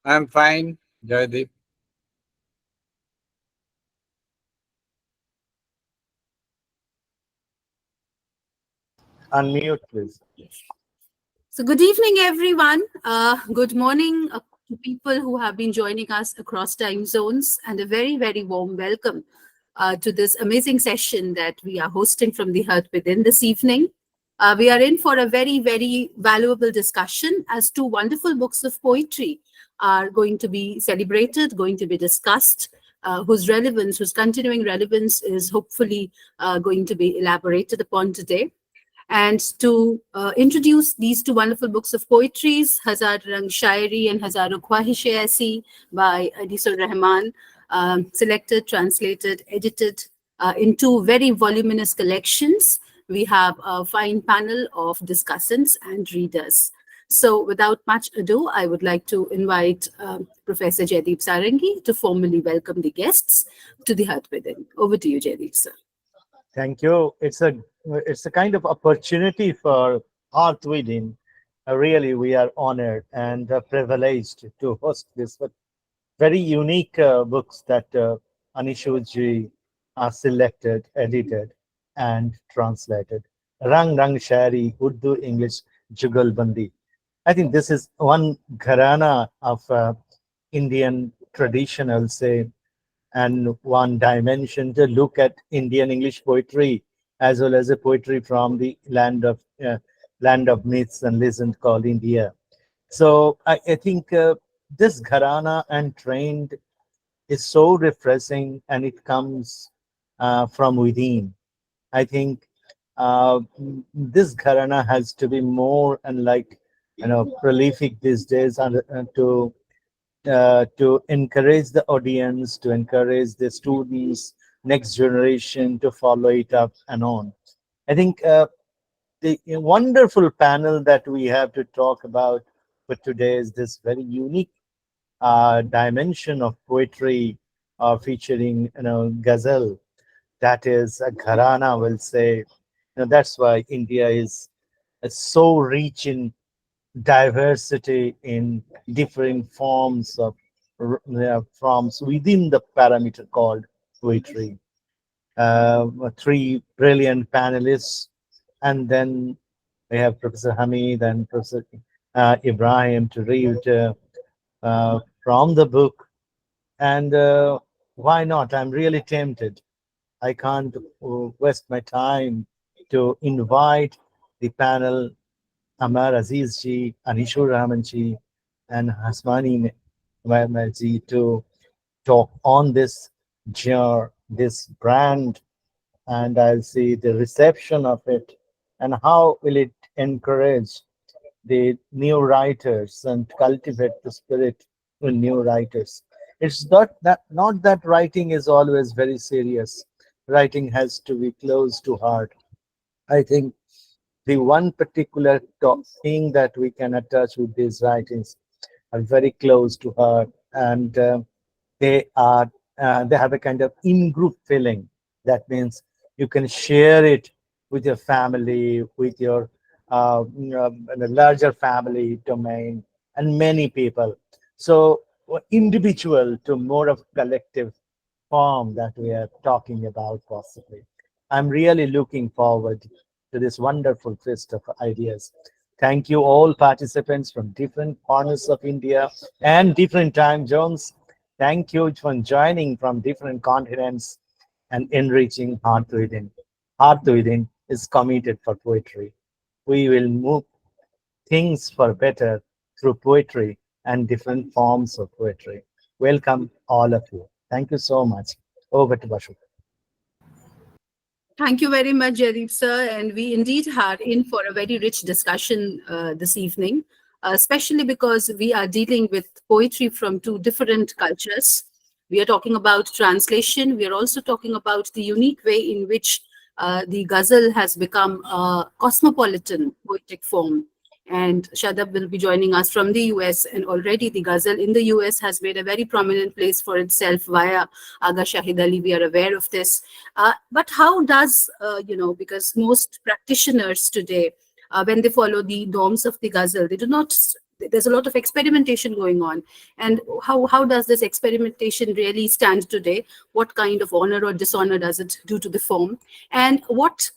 I'm fine, Jaydeep. Unmute, please. Yes. So, good evening, everyone. Good morning to people who have been joining us across time zones, and a very, very warm welcome to this amazing session that we are hosting from the Heart Within this evening. We are in for a very, very valuable discussion as two wonderful books of poetry are going to be celebrated, going to be discussed. Whose relevance, whose continuing relevance is hopefully going to be elaborated upon today. And to introduce these two wonderful books of poetries, Hazar Rang Shaairi and Hazar Khwahishein by Anisur Rahman, selected, translated, edited in two very voluminous collections. We have a fine panel of discussants and readers. So without much ado, I would like to invite Professor Jaideep Sarangi to formally welcome the guests to the Heart Within. Over to you, Jaideep, sir. Thank you. It's a kind of opportunity for Heart Within. Really, we are honored and privileged to host this very unique books that Anishuji are selected, edited, and translated. Rang Rang Shaairi, Urdu-English Jugalbandi. I think this is one gharana of Indian traditional, say, and one dimension to look at Indian English poetry as well as a poetry from the land of myths and legend called India. So I think this gharana and trend is so refreshing, and it comes from within. I think this gharana has to be more and prolific these days, and to encourage the audience, to encourage the students, next generation to follow it up and on. I think the wonderful panel that we have to talk about for today is this very unique dimension of poetry featuring, ghazal. That is a gharana, will say. That's why India is so rich in diversity in different forms of forms within the parameter called poetry. Three brilliant panelists, and then we have Professor Hamid and Professor Ibrahim to read from the book. And why not? I'm really tempted. I can't waste my time to invite the panel, Ammar Aziz ji, Anisur Rahman ji, and Hasmani ji to talk on this genre, this brand, and I'll see the reception of it and how will it encourage the new writers and cultivate the spirit in new writers. It's not that writing is always very serious. Writing has to be close to heart. I think the one particular thing that we can attach with these writings are very close to heart, and they are they have a kind of in-group feeling. That means you can share it with your family, with your a larger family domain, and many people. So individual to more of collective form that we are talking about possibly. I'm really looking forward to this wonderful feast of ideas. Thank you all participants from different corners of India and different time zones. Thank you for joining from different continents and enriching Heart Within. Heart Within is committed for poetry. We will move things for better through poetry and different forms of poetry. Welcome, all of you. Thank you so much. Over to Bashu. Thank you very much, Jaideep sir. And we indeed are in for a very rich discussion this evening, especially because we are dealing with poetry from two different cultures. We are talking about translation. We are also talking about the unique way in which the ghazal has become a cosmopolitan poetic form. And Shadab will be joining us from the US. And already the ghazal in the US has made a very prominent place for itself via Aga Shahid Ali. We are aware of this. But how does, because most practitioners today, when they follow the norms of the ghazal, they do not there's a lot of experimentation going on. And how does this experimentation really stand today? What kind of honor or dishonor does it do to the form? And what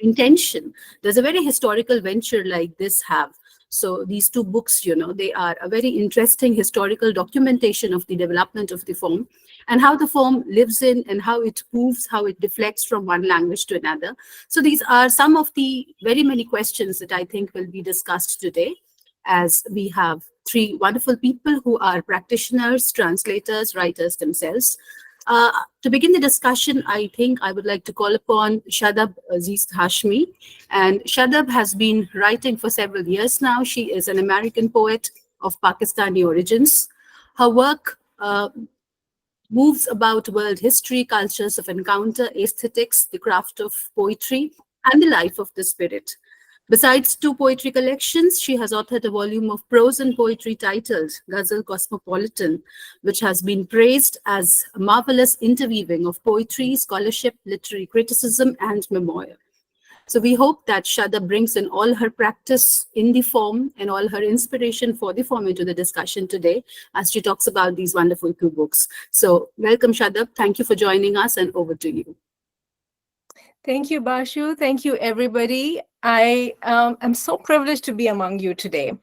intention does a very historical venture like this have? So these two books, they are a very interesting historical documentation of the development of the form and how the form lives in and how it moves, how it deflects from one language to another. So these are some of the very many questions that I think will be discussed today, as we have three wonderful people who are practitioners, translators, writers themselves. To begin the discussion, I think I would like to call upon Shadab Zeest Hashmi. And Shadab has been writing for several years now. She is an American poet of Pakistani origins. Her work moves about world history, cultures of encounter, aesthetics, the craft of poetry, and the life of the spirit. Besides two poetry collections, she has authored a volume of prose and poetry titled Ghazal Cosmopolitan, which has been praised as a marvelous interweaving of poetry, scholarship, literary criticism, and memoir. So we hope that Shada brings in all her practice in the form and all her inspiration for the form into the discussion today as she talks about these wonderful two books. So welcome, Shadab. Thank you for joining us, and over to you. Thank you, Bashu. Thank you, everybody. I am so privileged to be among you today.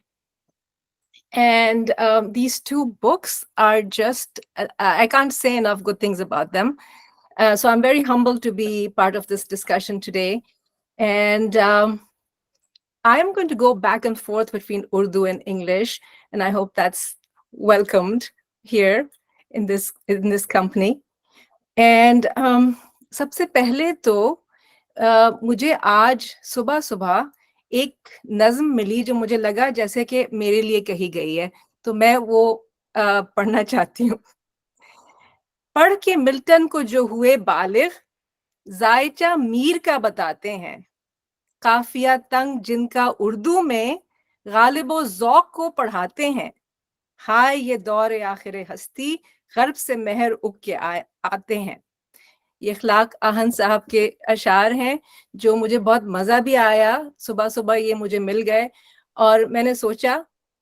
And these two books are just, I can't say enough good things about them. So I'm very humbled to be part of this discussion today. And I'm going to go back and forth between Urdu and English, and I hope that's welcomed here in this company. And सबसे पहले तो मुझे आज सुबह सुबह एक नज्म मिली जो मुझे लगा जैसे कि मेरे लिए कही गई है, तो मैं वो पढ़ना चाहती हूँ। पढ़ के मिल्टन को जो हुए बालिग, जायचा मीर का बताते हैं, काफिया तंग जिनका उर्दू में गालिबो ज़ौक़ को पढ़ाते हैं। हाय ये दौर आखिर हस्ती, गर्ब से महर उग के आते हैं। ये इखलाक आहन साहब के अशार हैं जो मुझे बहुत मज़ा भी आया। सुबह सुबह ये मुझे मिल गए और मैंने सोचा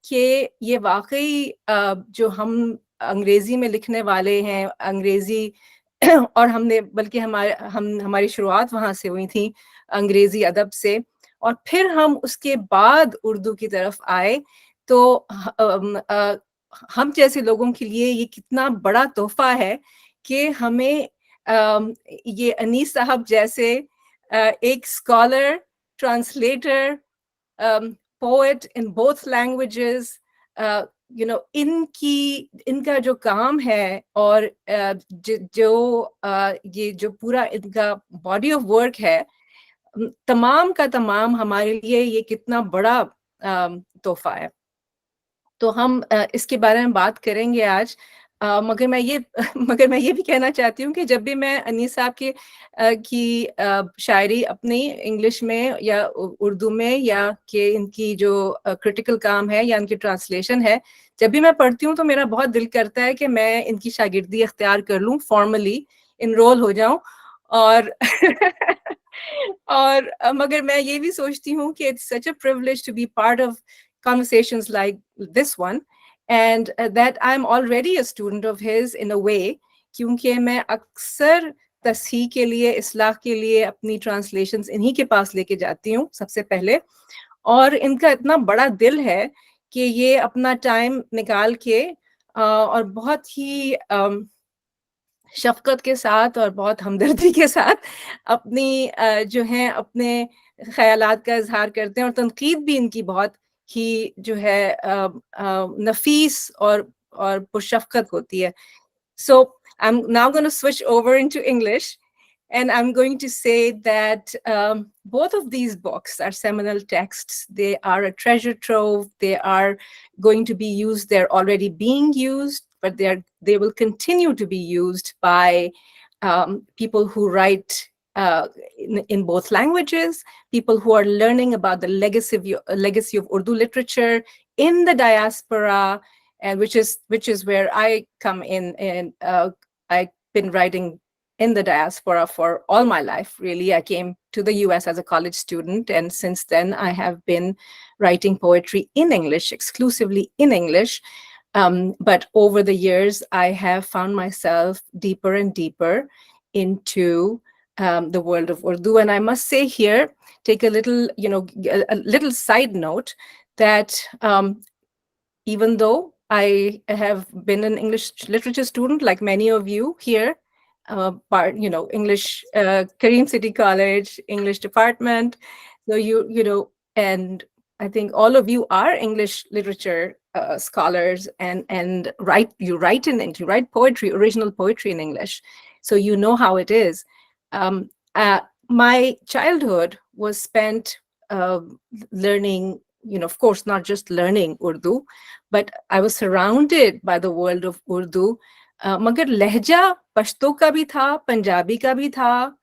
कि ये वाकई जो हम अंग्रेज़ी में लिखने वाले हैं, अंग्रेज़ी और हमने बल्कि हमारी शुरुआत वहाँ से हुई थी, अंग्रेज़ी अदब से, और फिर हम उसके बाद उर्दू की तरफ आए, तो हम जैसे लोगों के लिए ये कितना बड़ा तोहफ़ा है कि हमें ये अनीस साहब जैसे एक scholar, translator, poet in both languages, इनका जो काम है और ये जो पूरा इनका बॉडी ऑफ वर्क है, तमाम का तमाम हमारे लिए ये कितना बड़ा तोहफा है। तो हम इसके बारे में बात करेंगे आज। मगर मैं ये भी कहना चाहती हूँ कि जब भी मैं अनीस साहब की शायरी अपनी इंग्लिश में या उर्दू में या कि इनकी जो क्रिटिकल काम है या इनकी ट्रांसलेशन है, जब भी मैं पढ़ती हूँ तो मेरा बहुत दिल करता है कि मैं इनकी शागिर्दी अख्तियार कर लूँ, फॉर्मली इनरोल हो जाऊँ। और और मगर मैं ये भी सोचती हूँ कि it's such a privilege to be part of conversations like this one, and that I'm already a student of his in a way, क्योंकि मैं अक्सर तस्हीह के लिए, इस्लाह के लिए अपनी ट्रांसलेशंस इन्हीं के पास लेके जाती हूँ सबसे पहले, और इनका इतना बड़ा दिल है कि ये अपना टाइम निकाल के और बहुत ही शफ़क़त के साथ और बहुत हमदर्दी के साथ अपनी जो है अपने ख़यालात का इज़हार करते हैं, और तनक़ीद भी इनकी बहुत ही जो है नफीस और पुरशफ़क़त होती है। So I'm now going to switch over into English, and I'm going to say that both of these books are seminal texts. They are a treasure trove. They are going to be used. They're already being used, but they will continue to be used by people who write in both languages, people who are learning about the legacy of Urdu literature in the diaspora, and which is where I come in. And I've been writing in the diaspora for all my life. Really, I came to the US as a college student. And since then, I have been writing poetry in English, exclusively in English. But over the years, I have found myself deeper and deeper into the world of Urdu. And I must say here, take a little, a little side note that even though I have been an English literature student, like many of you here, English, Kareem City College, English department. So and I think all of you are English literature scholars, and you write poetry, original poetry in English. So you know how it is. My childhood was spent learning, of course, not just learning Urdu, but I was surrounded by the world of Urdu. मगर लहजा पश्तो का भी था, पंजाबी का भी था,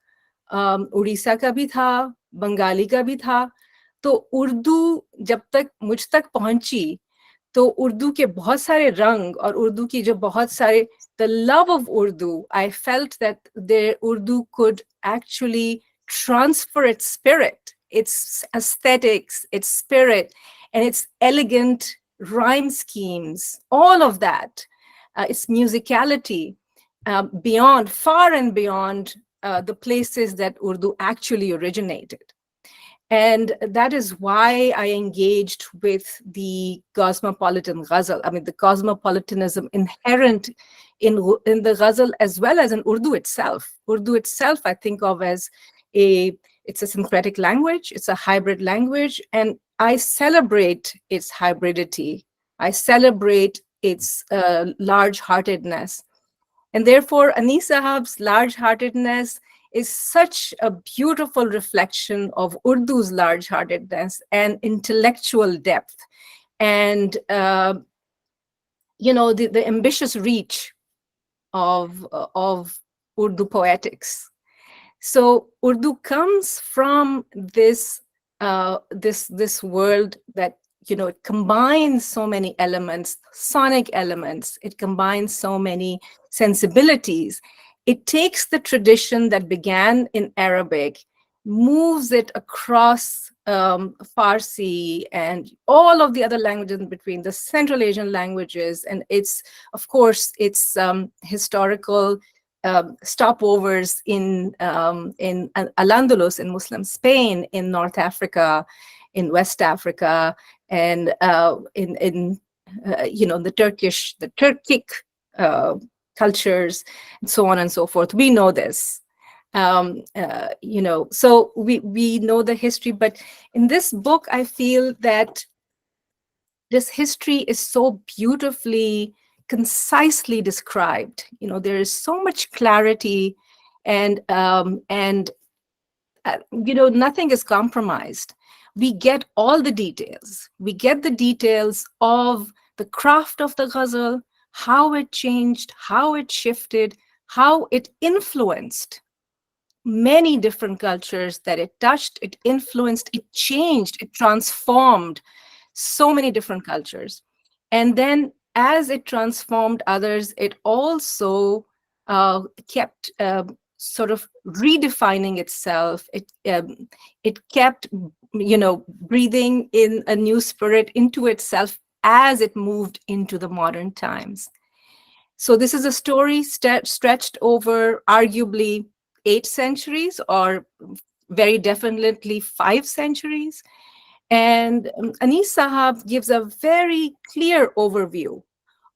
उड़ीसा का भी था, बंगाली का भी था. तो उर्दू जब तक मुझ तक पहुंची, तो उर्दू के बहुत सारे रंग और उर्दू की जो बहुत सारे, the love of Urdu, I felt that the Urdu could actually transfer its spirit, its aesthetics, its spirit, and its elegant rhyme schemes, all of that, its musicality, far and beyond the places that Urdu actually originated. And that is why I engaged with the cosmopolitan ghazal. I mean, the cosmopolitanism inherent in the ghazal as well as in Urdu itself. Urdu itself, I think of as it's a syncretic language, it's a hybrid language, and I celebrate its hybridity. I celebrate its large-heartedness. And therefore, Anis Sahab's large-heartedness is such a beautiful reflection of Urdu's large-heartedness and intellectual depth, and the ambitious reach of Urdu poetics. So Urdu comes from this world that it combines so many elements, sonic elements. It combines so many sensibilities. It takes the tradition that began in Arabic, moves it across Farsi and all of the other languages in between, the Central Asian languages, and its historical stopovers in Al-Andalus, in Muslim Spain, in North Africa, in West Africa, and in the Turkic cultures, and so on and so forth. We know this, so we know the history. But in this book, I feel that this history is so beautifully, concisely described. There is so much clarity, and nothing is compromised. We get all the details. We get the details of the craft of the ghazal, how it changed, how it shifted, how it influenced many different cultures that it touched, it influenced, it changed, it transformed so many different cultures. And then as it transformed others, it also kept sort of redefining itself. It kept, breathing in a new spirit into itself as it moved into the modern times. So this is a story stretched over arguably 8 centuries, or very definitely 5 centuries. And Anis Sahab gives a very clear overview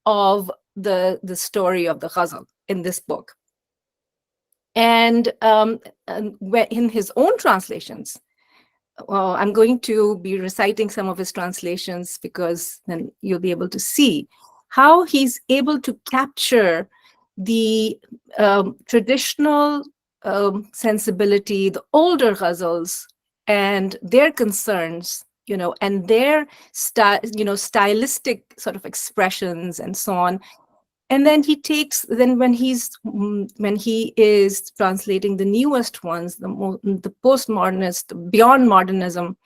of the story of the ghazal in this book. And in his own translations, I'm going to be reciting some of his translations, because then you'll be able to see how he's able to capture the traditional sensibility, the older ghazals and their concerns, and their stylistic sort of expressions and so on. And then when he is translating the newest ones, the postmodernist, beyond modernism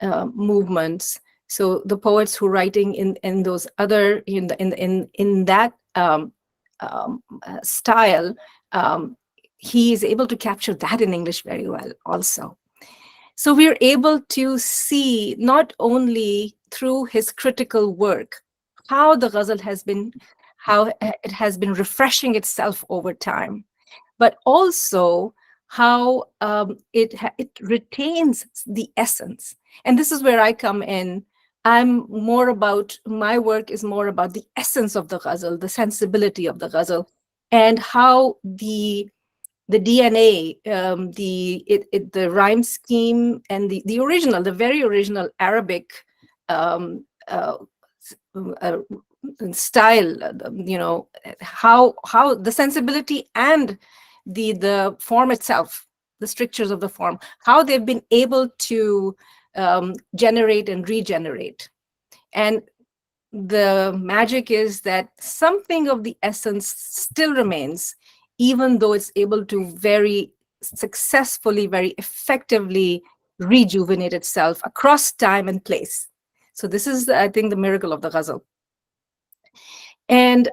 movements. So the poets who are writing in those other in that style, he is able to capture that in English very well also. So we're able to see not only through his critical work how the ghazal has been, how it has been refreshing itself over time, but also how it retains the essence. And this is where I come in. My work is more about the essence of the ghazal, the sensibility of the ghazal, and how the DNA, the rhyme scheme, and the very original Arabic um, uh, uh, style, how the sensibility and the form itself, the strictures of the form, how they've been able to generate and regenerate. And the magic is that something of the essence still remains, even though it's able to very successfully, very effectively rejuvenate itself across time and place. So this is, I think, the miracle of the ghazal. And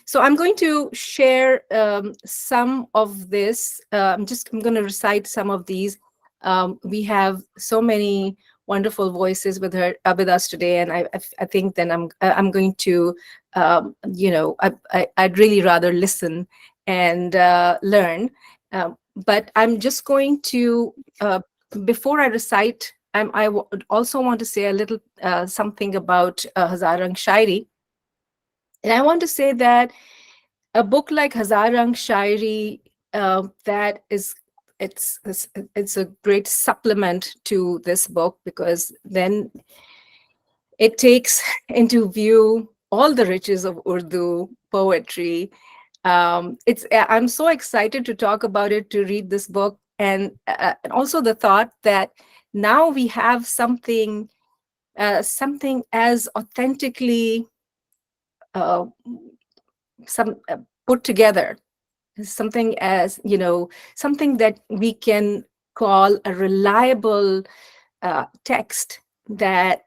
so I'm going to share some of this. I'm going to recite some of these. We have so many wonderful voices with us today, and I think then I'm going to, I'd really rather listen and but I'm just going to, before I recite, I would also want to say a little something about Rang Rang Shaairi. And I want to say that a book like Rang Shaairi, that is, it's a great supplement to this book, because then it takes into view all the riches of Urdu poetry. I'm so excited to talk about it, to read this book, and also the thought that now we have something as authentically put together, something as, something that we can call a reliable text that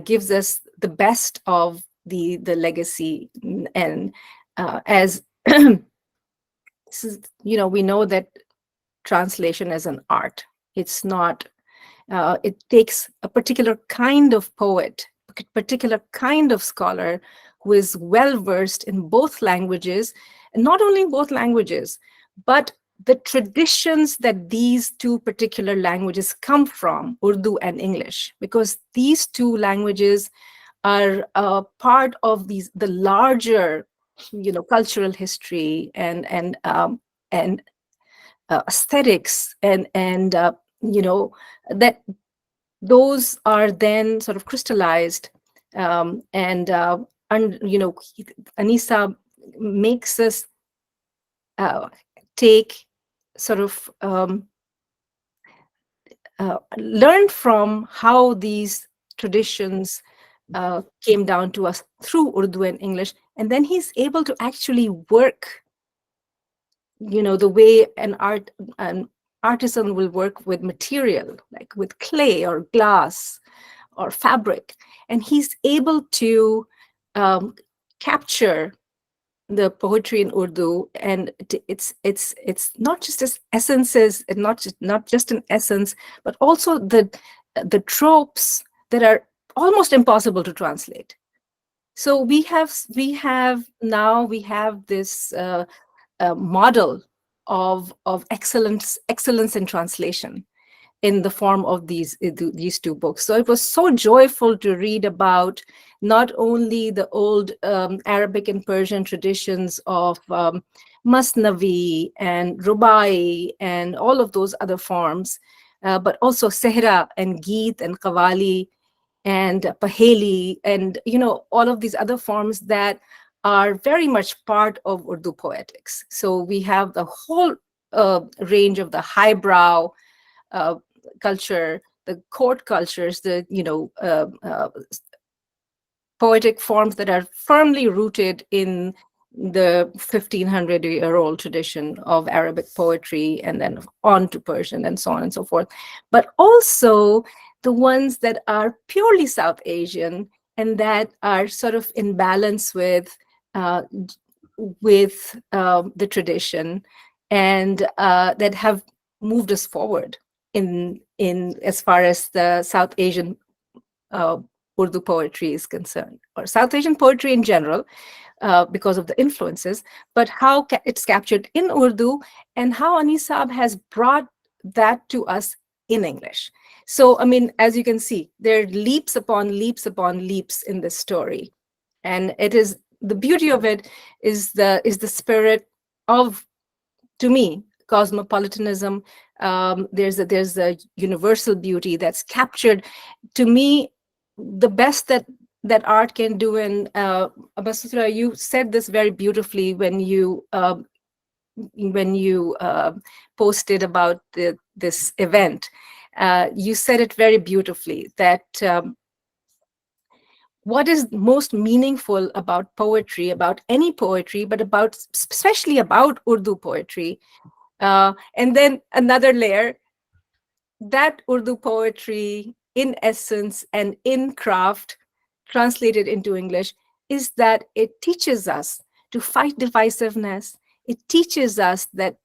gives us the best of the legacy. And as this is, we know that translation is an art. It's not, it takes a particular kind of poet, a particular kind of scholar who is well versed in both languages, and not only in both languages, but the traditions that these two particular languages come from, Urdu and English, because these two languages are part of the larger, cultural history and aesthetics, and that those are then sort of crystallized, and Anisa makes us take sort of learn from how these traditions came down to us through Urdu and English, and then he's able to actually work, the way an artisan will work with material, like with clay or glass or fabric, and he's able to capture the poetry in Urdu, and it's not just as essences, and not just an essence, but also the tropes that are almost impossible to translate. So we have this model of excellence in translation in the form of these two books. So it was so joyful to read about not only the old Arabic and Persian traditions of Masnavi and Rubai and all of those other forms, but also Sehra and Geet and Qawwali and Paheli, and all of these other forms that are very much part of Urdu poetics. So we have the whole range of the highbrow culture, the court cultures, the poetic forms that are firmly rooted in the 1500-year-old tradition of Arabic poetry, and then on to Persian, and so on and so forth. But also the ones that are purely South Asian, and that are sort of in balance with the tradition. and that have moved us forward in as far as the South Asian Urdu poetry is concerned, or South Asian poetry in general, because of the influences, but how it's captured in Urdu and how Anisab has brought that to us in English. So, I mean, as you can see, there are leaps upon leaps upon leaps in this story. And it is, the beauty of it is the spirit of, to me, cosmopolitanism. There's a universal beauty that's captured. To me, the best that art can do. And Abasura, you said this very beautifully when you posted about this event. You said it very beautifully, that what is most meaningful about poetry, about any poetry, but about, especially about Urdu poetry. And then another layer, that Urdu poetry in essence and in craft, translated into English, is that it teaches us to fight divisiveness. It teaches us that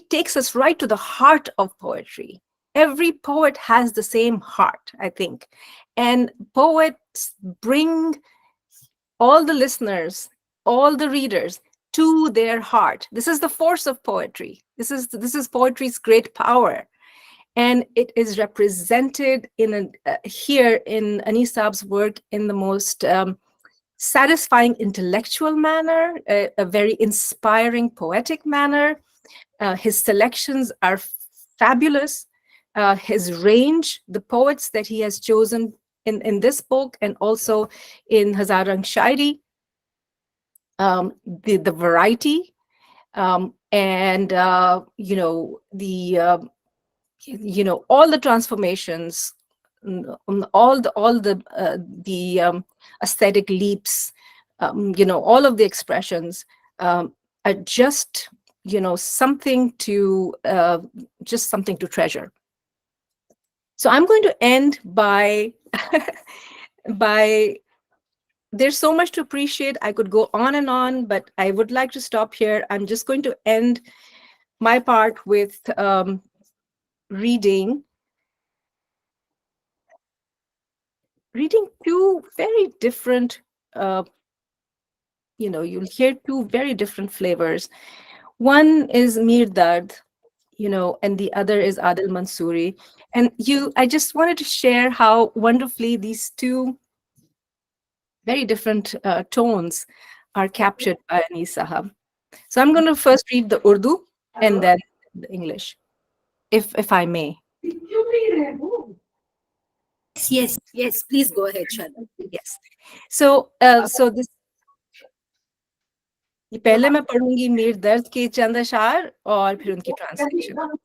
takes us right to the heart of poetry. Every poet has the same heart, I think. And poets bring all the listeners, all the readers to their heart. This is the force of poetry. This is poetry's great power. And it is represented here in Anisab's work in the most satisfying intellectual manner, a very inspiring poetic manner. His selections are fabulous. His range, the poets that he has chosen in this book and also in Rang Rang Shaairi, the variety, and all the transformations, all the aesthetic leaps, all of the expressions are just something to treasure. So I'm going to end by there's so much to appreciate. I could go on and on, but I would like to stop here. I'm just going to end my part with reading two very different, you'll hear two very different flavors. One is myriad, and the other is Adil Mansoori. And I just wanted to share how wonderfully these two very different tones are captured by Anis Sahab. So I'm going to first read the Urdu and then the English, if I may. Yes, please go ahead, Shadab. Yes. So this, ये पहले मैं पढ़ूंगी मीर दर्द के चंद अशार और फिर उनकी translation.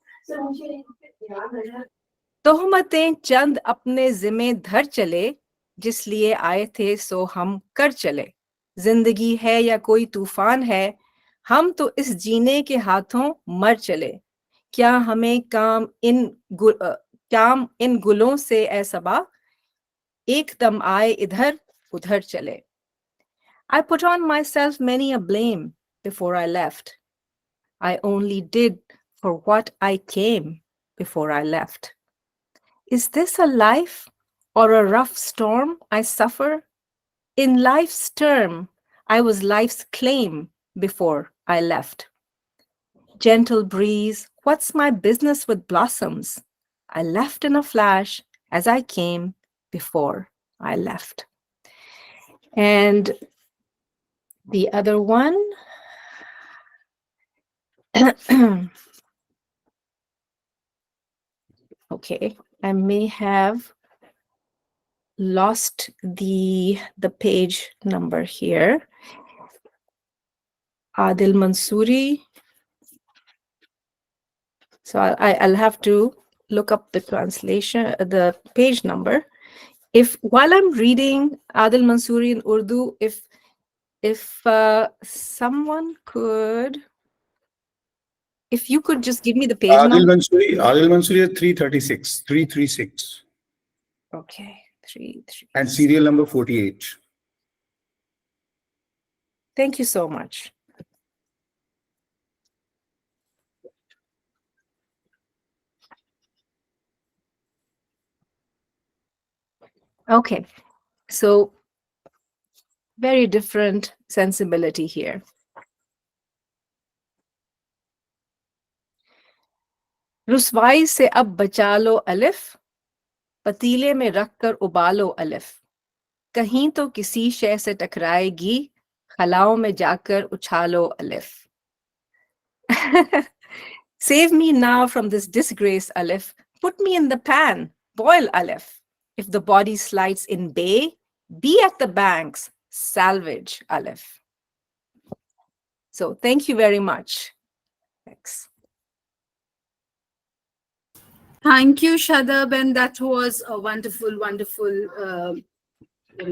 तोहमतें चंद अपने जिम्मे धर चले, जिस लिए आए थे सो हम कर चले. जिंदगी है या कोई तूफान है, हम तो इस जीने के हाथों मर चले. क्या हमें काम इन गुलों से ए सबा, एकदम आए इधर उधर चले. I put on myself many a blame before I left. I only did for what I came before I left. Is this a life or a rough storm I suffer? In life's term, I was life's claim before I left. Gentle breeze, what's my business with blossoms? I left in a flash as I came before I left. And the other one, okay, I may have lost the page number here. Adil Mansoori. So I'll have to look up the translation, the page number. If while I'm reading Adil Mansoori in Urdu, if someone could, if you could just give me the page number. Adil Mansoori is 336, 336. Okay, 336. And serial number 48. Thank you so much. Okay, so very different sensibility here. रुसवाई से अब बचा लो अलिफ, पतीले में रखकर उबालो अलिफ, कहीं तो किसी शय से टकराएगी, खलाओं में जाकर उछालो अलिफ. Save me now from this disgrace, Aleph. Put me in the pan, boil Aleph. If the body slides in bay, be at the banks, salvage Aleph. So thank you very much. Thanks. Thank you, Shadab, and that was a wonderful, wonderful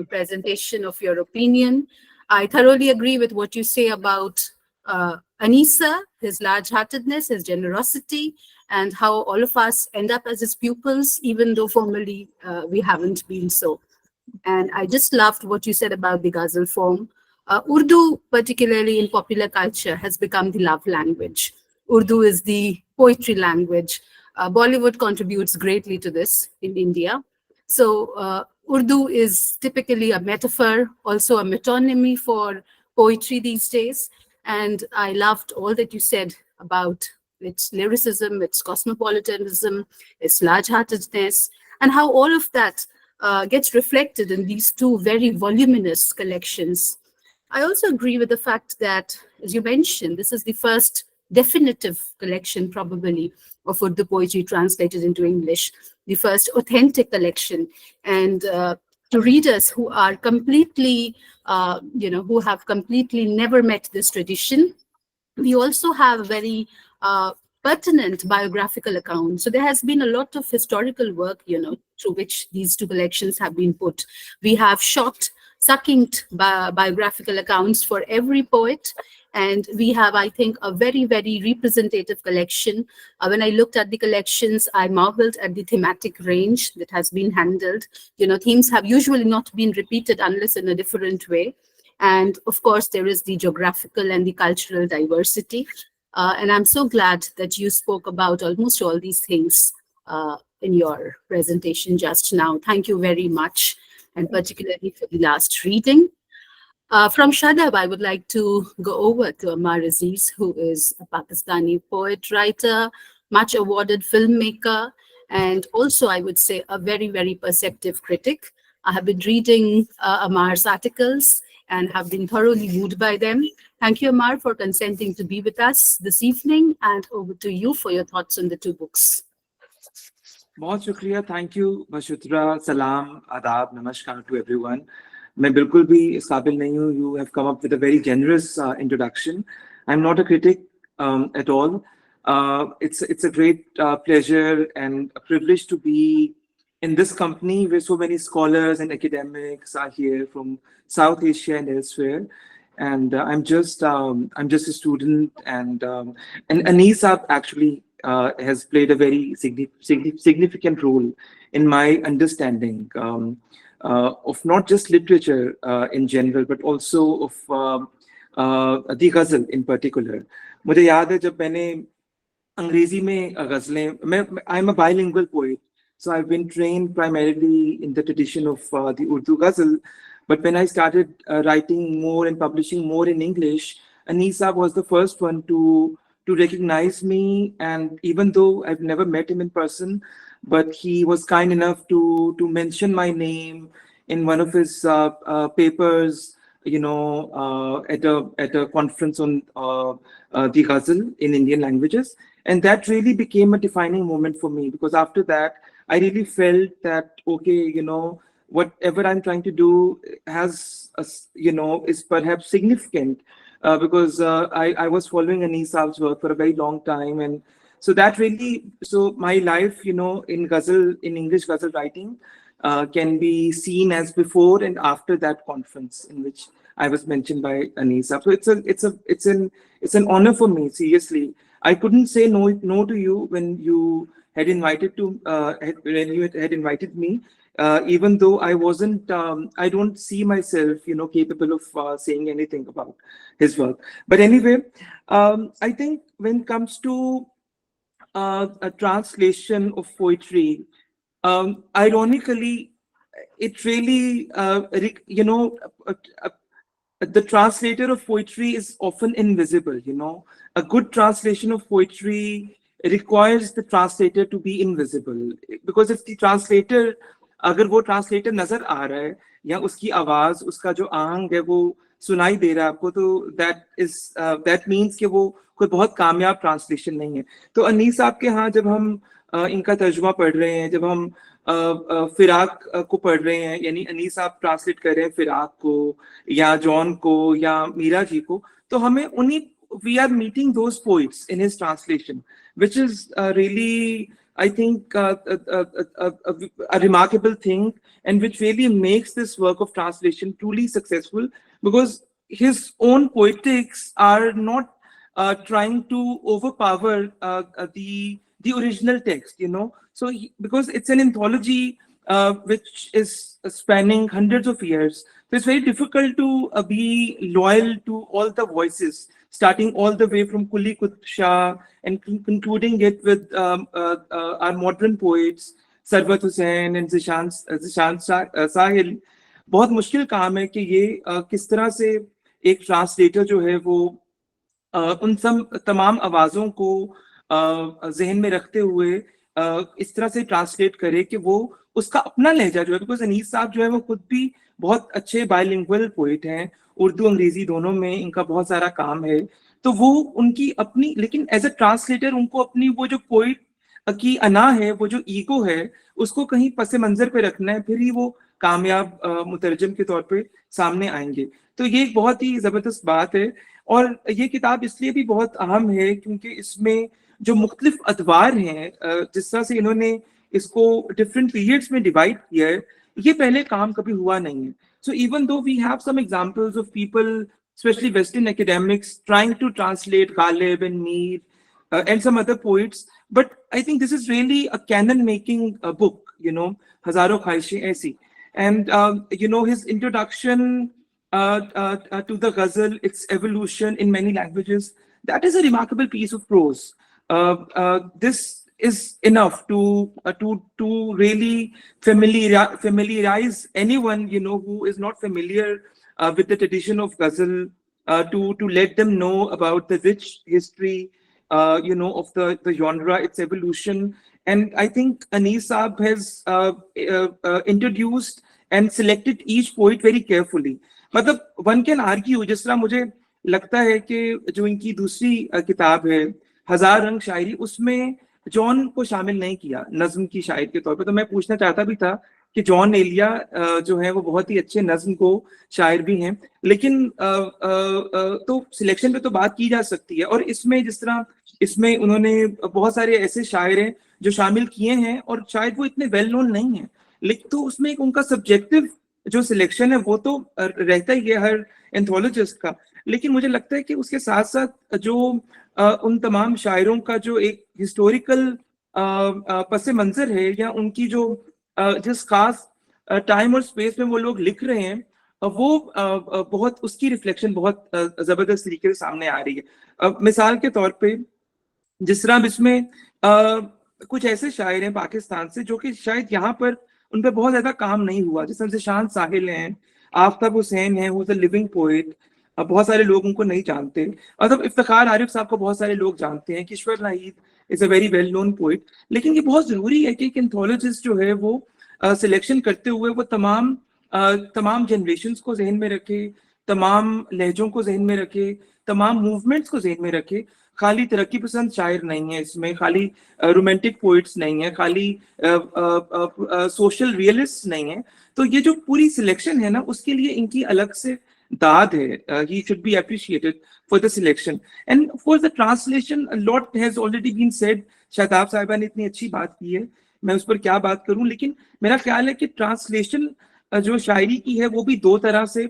presentation of your opinion. I thoroughly agree with what you say about Anisa, his large-heartedness, his generosity, and how all of us end up as his pupils, even though formally we haven't been so. And I just loved what you said about the ghazal form. Urdu, particularly in popular culture, has become the love language. Urdu is the poetry language. Bollywood contributes greatly to this in India. So Urdu is typically a metaphor, also a metonymy for poetry these days. And I loved all that you said about its lyricism, its cosmopolitanism, its large-heartedness, and how all of that gets reflected in these two very voluminous collections. I also agree with the fact that, as you mentioned, this is the first definitive collection, probably, of Urdu poetry translated into English, the first authentic collection. And to readers who are completely, who have completely never met this tradition, we also have a very pertinent biographical account. So there has been a lot of historical work, through which these two collections have been put. We have short, succinct biographical accounts for every poet. And we have, I think, a very, very representative collection. When I looked at the collections, I marveled at the thematic range that has been handled. Themes have usually not been repeated unless in a different way. And of course, there is the geographical and the cultural diversity. And I'm so glad that you spoke about almost all these things in your presentation just now. Thank you very much, and particularly for the last reading. From Shadab, I would like to go over to Ammar Aziz, who is a Pakistani poet, writer, much awarded filmmaker, and also, I would say, a very, very perceptive critic. I have been reading Ammar's articles and have been thoroughly moved by them. Thank you, Ammar, for consenting to be with us this evening, and over to you for your thoughts on the two books. बहुत शुक्रिया. Thank you, Bashutra. Salam, adab, namaskar to everyone. मैं बिल्कुल भी इस काबिल नहीं हूँ. You have come up with a very generous introduction. I'm not a critic at all. It's a great pleasure and a privilege to be in this company where so many scholars and academics are here from South Asia and elsewhere. And I'm just a student, and Anisa actually has played a very significant role in my understanding of not just literature in general, but also of the ghazal in particular. मुझे याद है जब मैंने अंग्रेजी में गजलें, I'm a bilingual poet, so I've been trained primarily in the tradition of the Urdu ghazal. But when I started writing more and publishing more in English, Anisa was the first one to recognize me. And even though I've never met him in person, but he was kind enough to mention my name in one of his papers, at a conference on the ghazal in Indian languages. And that really became a defining moment for me, because after that, I really felt that, okay, whatever I'm trying to do has, is perhaps significant, because I was following Anisa's work for a very long time. And so that really, so my life, in ghazal, in English ghazal writing, can be seen as before and after that conference in which I was mentioned by Anisa. So it's an honor for me, seriously. I couldn't say no to you when you had invited me. Even though I wasn't, I don't see myself, capable of saying anything about his work. But anyway, I think when it comes to a translation of poetry, ironically, it really, the translator of poetry is often invisible, you know. A good translation of poetry requires the translator to be invisible, because if the translator, अगर वो translator नजर आ रहा है या उसकी आवाज, उसका जो आहंग है वो सुनाई दे रहा है आपको, तो that means कि वो कोई बहुत कामयाब ट्रांसलेशन नहीं है. तो अनीस साहब के यहाँ जब हम इनका तर्जुमा पढ़ रहे हैं, जब हम फिराक को पढ़ रहे हैं, यानी अनीस साहब ट्रांसलेट कर रहे हैं फिराक को या जॉन को या मीरा जी को, तो हमें उन्हीं, we are meeting those poets in his translation, which is really, I think, a remarkable thing, and which really makes this work of translation truly successful, because his own poetics are not trying to overpower the original text, you know. So because it's an anthology which is spanning hundreds of years, so it's very difficult to be loyal to all the voices, starting all the way from Kuli Qutb Shah and concluding it with our modern poets, Sarwat Hussain and Zishan Sahil. बहुत मुश्किल काम है कि ये किस तरह से एक ट्रांसलेटर जो है वो उन सब तमाम आवाज़ों को जहन में रखते हुए इस तरह से ट्रांसलेट करे कि वो उसका अपना लहजा जो है, बिकॉज अनीस साहब जो है वो खुद भी बहुत अच्छे बायलिंगुअल पोइट हैं, उर्दू अंग्रेजी दोनों में इनका बहुत सारा काम है, तो वो उनकी अपनी, लेकिन एज अ ट्रांसलेटर उनको अपनी वो जो पोइट की अना है, वो जो ईगो है, उसको कहीं पसे मंजर पे रखना है, फिर ही वो कामयाब मुतरजम के तौर पे सामने आएंगे. तो ये एक बहुत ही जबरदस्त बात है, और ये किताब इसलिए भी बहुत अहम है क्योंकि इसमें जो मुख्तलिफ अदवार हैं, जिस तरह से इन्होंने इसको डिफरेंट पीरियड्स में डिवाइड किया है, ये पहले काम कभी हुआ नहीं है. So even though we have some examples of people, especially Western academics, trying to translate Ghalib and Mir and some other poets, but I think this is really a canon-making book, you know, Hazaron, Khwahishein, Aisi. And, you know, his introduction to the ghazal, its evolution in many languages, that is a remarkable piece of prose. This is enough to really familiarize anyone, you know, who is not familiar with the tradition of ghazal, to let them know about the rich history, you know, of the genre, its evolution. And I think Anis Saab has introduced and selected each poet very carefully. मतलब one can argue, जिस तरह मुझे लगता है कि जो इनकी दूसरी किताब है हजार रंग शायरी, उसमें जॉन को शामिल नहीं किया नज्म की शायर के तौर पे. तो मैं पूछना चाहता भी था कि जॉन एलिया जो है वो बहुत ही अच्छे नज्म को शायर भी हैं, लेकिन तो सिलेक्शन पे तो बात की जा सकती है. और इसमें जिस तरह इसमें उन्होंने बहुत सारे ऐसे शायर हैं जो शामिल किए हैं और शायद वो इतने वेल नोन नहीं है, लेकिन तो उसमें एक उनका सब्जेक्टिव जो सिलेक्शन है वो तो रहता ही है हर एंथोलॉजिस्ट का. लेकिन मुझे लगता है कि उसके साथ साथ जो उन तमाम शायरों का जो एक हिस्टोरिकल पस मंजर है, या उनकी जो जिस खास टाइम और स्पेस में वो लोग लिख रहे हैं, वो बहुत उसकी रिफ्लेक्शन बहुत जबरदस्त तरीके से सामने आ रही है. मिसाल के तौर पे जिस तरह इसमें कुछ ऐसे शायर हैं पाकिस्तान से जो कि शायद यहाँ पर उन पर बहुत ज्यादा काम नहीं हुआ, जिस तरह से शान साहिल हैं, आफ्ताब हुसैन हैं, who is a living poet, बहुत सारे लोग उनको नहीं जानते. मतलब इफ्तिखार आरिफ साहब को बहुत सारे लोग जानते हैं, Kishwar Naheed is a very well known poet. लेकिन ये बहुत जरूरी है कि एक एंथोलॉजिस्ट जो है वो सिलेक्शन करते हुए वो तमाम जनरेशंस को जहन में रखे, तमाम लहजों को जहन में रखे, तमाम मूवमेंट्स को जहन में रखे. खाली तरक्की पसंद शायर नहीं है इसमें, खाली रोमांटिक पोइट्स नहीं है, खाली सोशल रियलिस्ट नहीं है. तो ये जो पूरी सिलेक्शन है ना, उसके लिए इनकी अलग से दाद है. He should be appreciated for the selection. And for the translation, a lot has already been said. Shadab साहिबा ने इतनी अच्छी बात की है, मैं उस पर क्या बात करूं. लेकिन मेरा ख्याल है कि ट्रांसलेशन जो शायरी की है वो भी दो तरह से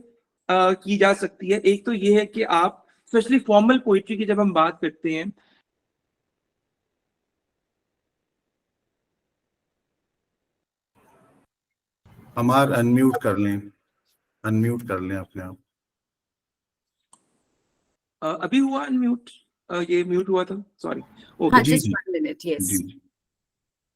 की जा सकती है. एक तो ये है कि आप स्पेशली फॉर्मल पोइट्री की जब हम बात करते हैं, हमार अनम्यूट कर लें अपने आप. अभी हुआ अनम्यूट? ये म्यूट हुआ था, सॉरी. हाँ, ओके, जी just जी 1 minute, yes. जी.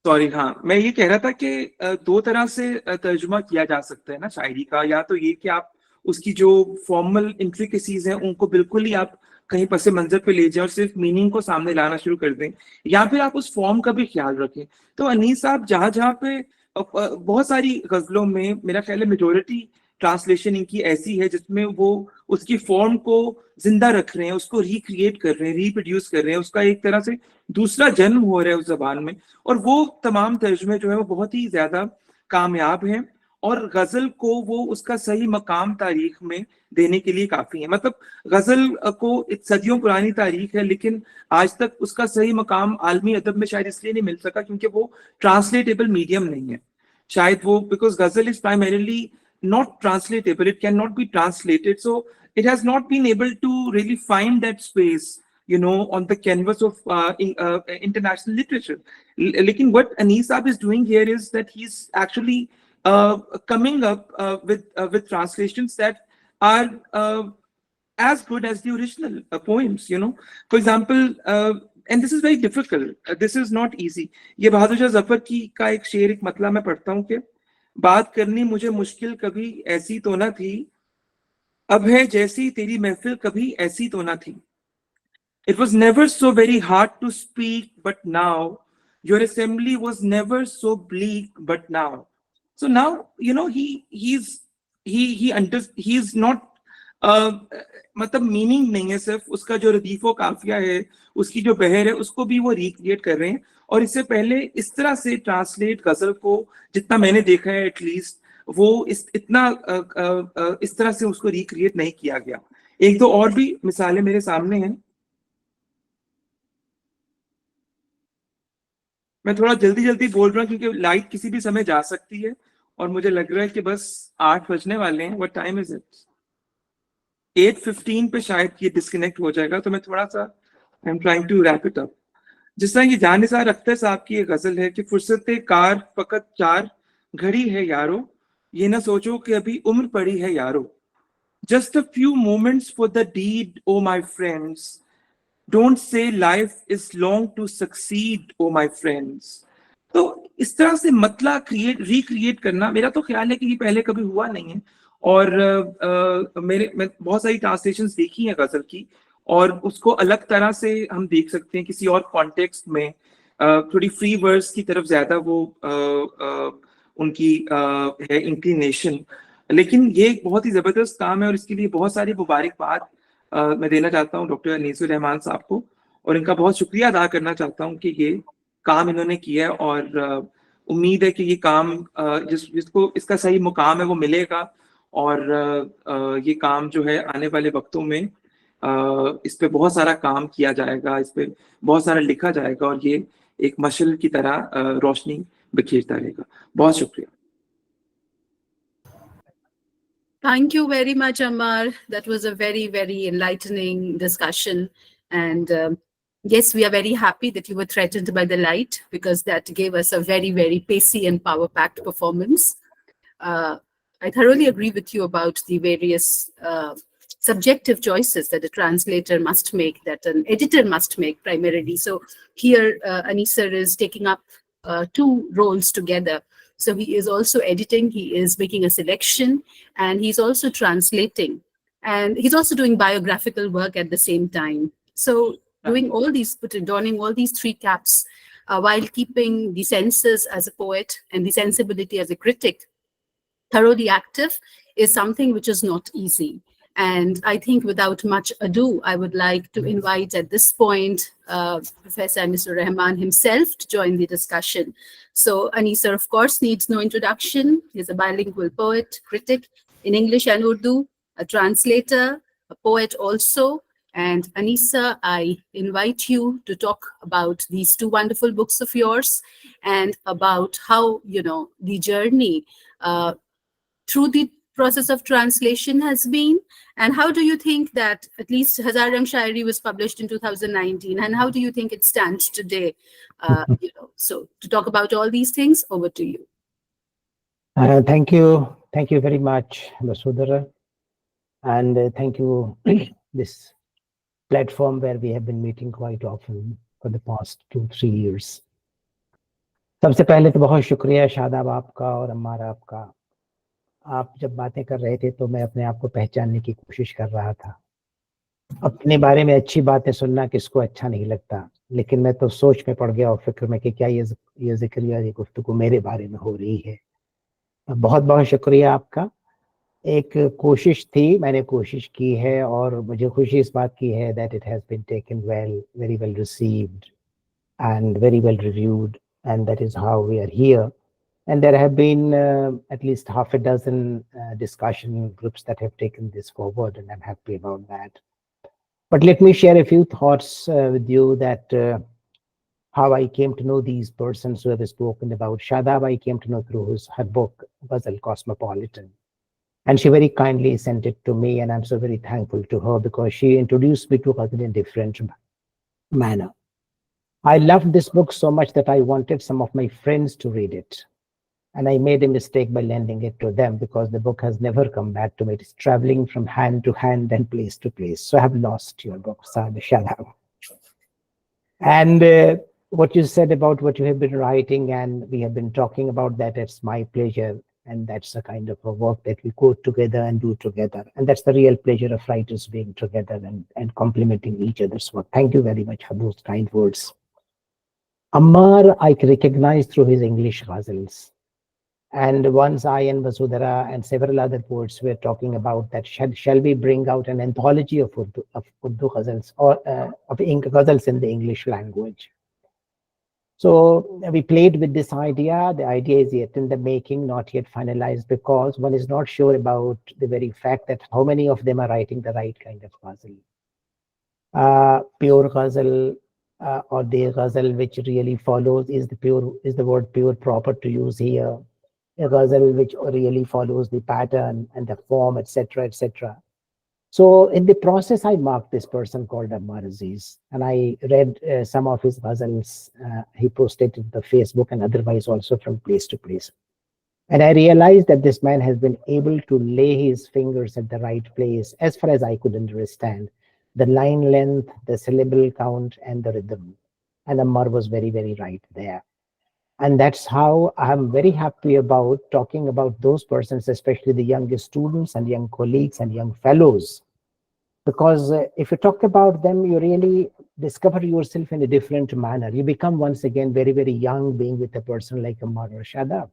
सॉरी, हाँ, मैं ये कह रहा था कि दो तरह से तर्जुमा किया जा सकता है ना शायरी का। या तो ये कि आप उसकी जो फॉर्मल इंट्रिकेसीज हैं उनको बिल्कुल ही आप कहीं पस मंजर पे ले जाए और सिर्फ मीनिंग को सामने लाना शुरू कर दें, या फिर आप उस फॉर्म का भी ख्याल रखें। तो अनीस साहब जहाँ जहाँ पे बहुत सारी गजलों में मेरा ख्याल है मेजोरिटी ट्रांसलेशन इनकी ऐसी है जिसमें वो उसकी फॉर्म को जिंदा रख रहे हैं, उसको रिक्रिएट कर रहे हैं, रिप्रोड्यूस कर रहे हैं, उसका एक तरह से दूसरा जन्म हो रहा है उस जबान में। और वो तमाम तर्जुमे जो है वो बहुत ही ज्यादा कामयाब हैं, और गजल को वो उसका सही मकाम तारीख में देने के लिए काफी है। मतलब गजल को सदियों पुरानी तारीख है, लेकिन आज तक उसका सही मकाम आलमी अदब में शायद इसलिए नहीं मिल सका क्योंकि वो ट्रांसलेटेबल मीडियम नहीं है। शायद वो बिकॉज गजल is primarily not translatable, it cannot be translated, so it has not been able to really find that space, you know, on the canvas of international literature. Lekin what Anis Saab is doing here is that he's actually coming up with translations that are as good as the original poems, you know. For example, and this is very difficult, this is not easy. ये बहादुर शाह जफर की का एक शेर, एक मतला मैं पढ़ता हूँ कि बात करनी मुझे मुश्किल कभी ऐसी तो ना थी, अब है जैसी तेरी महफिल कभी ऐसी तो ना थी। It was never so very hard to speak, but now your assembly was never so bleak, but now. So now, you know, he's not मतलब मीनिंग नहीं है, सिर्फ उसका जो रदीफो काफिया है, उसकी जो बहर है, उसको भी वो रिक्रिएट कर रहे हैं। और इससे पहले इस तरह से ट्रांसलेट गजल को जितना मैंने देखा है एटलीस्ट, वो इस तरह से उसको रिक्रिएट नहीं किया गया। एक दो और भी मिसालें मेरे सामने हैं, मैं थोड़ा जल्दी जल्दी बोल रहा हूँ क्योंकि लाइट किसी भी समय जा सकती है और मुझे लग रहा है कि बस 8 बजने वाले हैं। What time is it? 8:15 पे शायद ये डिस्कनेक्ट हो जाएगा, तो मैं थोड़ा सा I am trying to wrap it up. जिस तरह की जानिसार अख्तर साहब की ये गजल है कि फुर्सत कार फकत 4 घड़ी है यारो, ये ना सोचो कि अभी उम्र पड़ी है यारो, just a few moments for the deed O my friends, don't say life is long to succeed O my friends. तो इस तरह से मतला रिक्रिएट करना, मेरा तो ख्याल है कि ये पहले कभी हुआ नहीं है। और मैं बहुत सारी ट्रांसलेशंस देखी हैं गजल की, और उसको अलग तरह से हम देख सकते हैं किसी और कॉन्टेक्स्ट में। थोड़ी फ्री वर्स की तरफ ज्यादा वो उनकी है इंक्लिनेशन, लेकिन ये एक बहुत ही जबरदस्त काम है और इसके लिए बहुत सारी मुबारकबाद मैं देना चाहता हूँ डॉक्टर अनीसुर रहमान साहब को, और इनका बहुत शुक्रिया अदा करना चाहता हूँ कि ये काम इन्होंने किया है। और उम्मीद है कि ये काम जिसको इसका सही मुकाम है वो मिलेगा, और ये काम जो है आने वाले वक्तों में इस पे बहुत सारा काम किया जाएगा, इस पे बहुत सारा लिखा जाएगा, और ये एक मशल की तरह रोशनी बिखेरता रहेगा। बहुत शुक्रिया। Thank you very much, Ammar. That was a very, very enlightening discussion. And yes, we are very happy that you were threatened by the light, because that gave us a very, very pacey and power-packed performance. I thoroughly agree with you about the various subjective choices that a translator must make, that an editor must make primarily. So here, Anisur is taking up 2 roles together. So he is also editing, he is making a selection, and he's also translating. And he's also doing biographical work at the same time. So doing all these, donning all these 3 caps, while keeping the senses as a poet and the sensibility as a critic thoroughly active, is something which is not easy. And I think without much ado, I would like to invite at this point Professor Anisur Rahman himself to join the discussion. So Anisur, of course, needs no introduction. He's a bilingual poet, critic in English and Urdu, a translator, a poet also. And Anisa, I invite you to talk about these 2 wonderful books of yours, and about how, you know, the journey through the process of translation has been, and how do you think that at least Rang Rang Shaairi was published in 2019, and how do you think it stands today? You know, so to talk about all these things, over to you. Thank you very much, Vasudha, and thank you this platform where we have been meeting quite often for the past 2-3 years. सबसे पहले तो बहुत शुक्रिया शादाब आपका और अम्मार आपका। आप जब बातें कर रहे थे तो मैं अपने आप को पहचानने की कोशिश कर रहा था। अपने बारे में अच्छी बातें सुनना किसको अच्छा नहीं लगता, लेकिन मैं तो सोच में पड़ गया और फिक्र में कि क्या ये जिक्र या ये गुफ्तगू मेरे बारे में हो रही है। बहुत बहुत शुक्रिया आपका। एक कोशिश थी, मैंने कोशिश की है और मुझे खुशी इस बात की है that it has been taken well, very well received and very well reviewed, and that is how we are here. And there have been at least half a dozen discussion groups that have taken this forward, and I'm happy about that. But let me share a few thoughts with you that how I came to know these persons who have spoken about. Shadab, I came to know through her book, Ghazal Cosmopolitan. And she very kindly sent it to me, and I'm so very thankful to her because she introduced me to Ghazal in a different manner. I loved this book so much that I wanted some of my friends to read it. And I made a mistake by lending it to them because the book has never come back to me. It's traveling from hand to hand and place to place. So I have lost your book, Shadab. And what you said about what you have been writing, and we have been talking about that, it's my pleasure. And that's the kind of a work that we go together and do together. And that's the real pleasure of writers being together and complementing each other's work. Thank you very much for those kind words. Ammar, I recognize through his English ghazals. And once I and Vasudhara and several other poets were talking about that, shall we bring out an anthology of Urdu ghazals or of ghazals in the English language? So we played with this idea. The idea is yet in the making, not yet finalized, because one is not sure about the very fact that how many of them are writing the right kind of ghazal. Pure ghazal or the ghazal which really follows, is the word pure proper to use here? A ghazal which really follows the pattern and the form, etc., etc. So in the process, I marked this person called Ammar Aziz, and I read some of his ghazals. He posted to the Facebook and otherwise also from place to place. And I realized that this man has been able to lay his fingers at the right place, as far as I could understand, the line length, the syllable count, and the rhythm. And Ammar was very, very right there. And that's how I'm very happy about talking about those persons, especially the youngest students and young colleagues and young fellows. Because if you talk about them, you really discover yourself in a different manner. You become once again very, very young being with a person like Ammar or Shadab.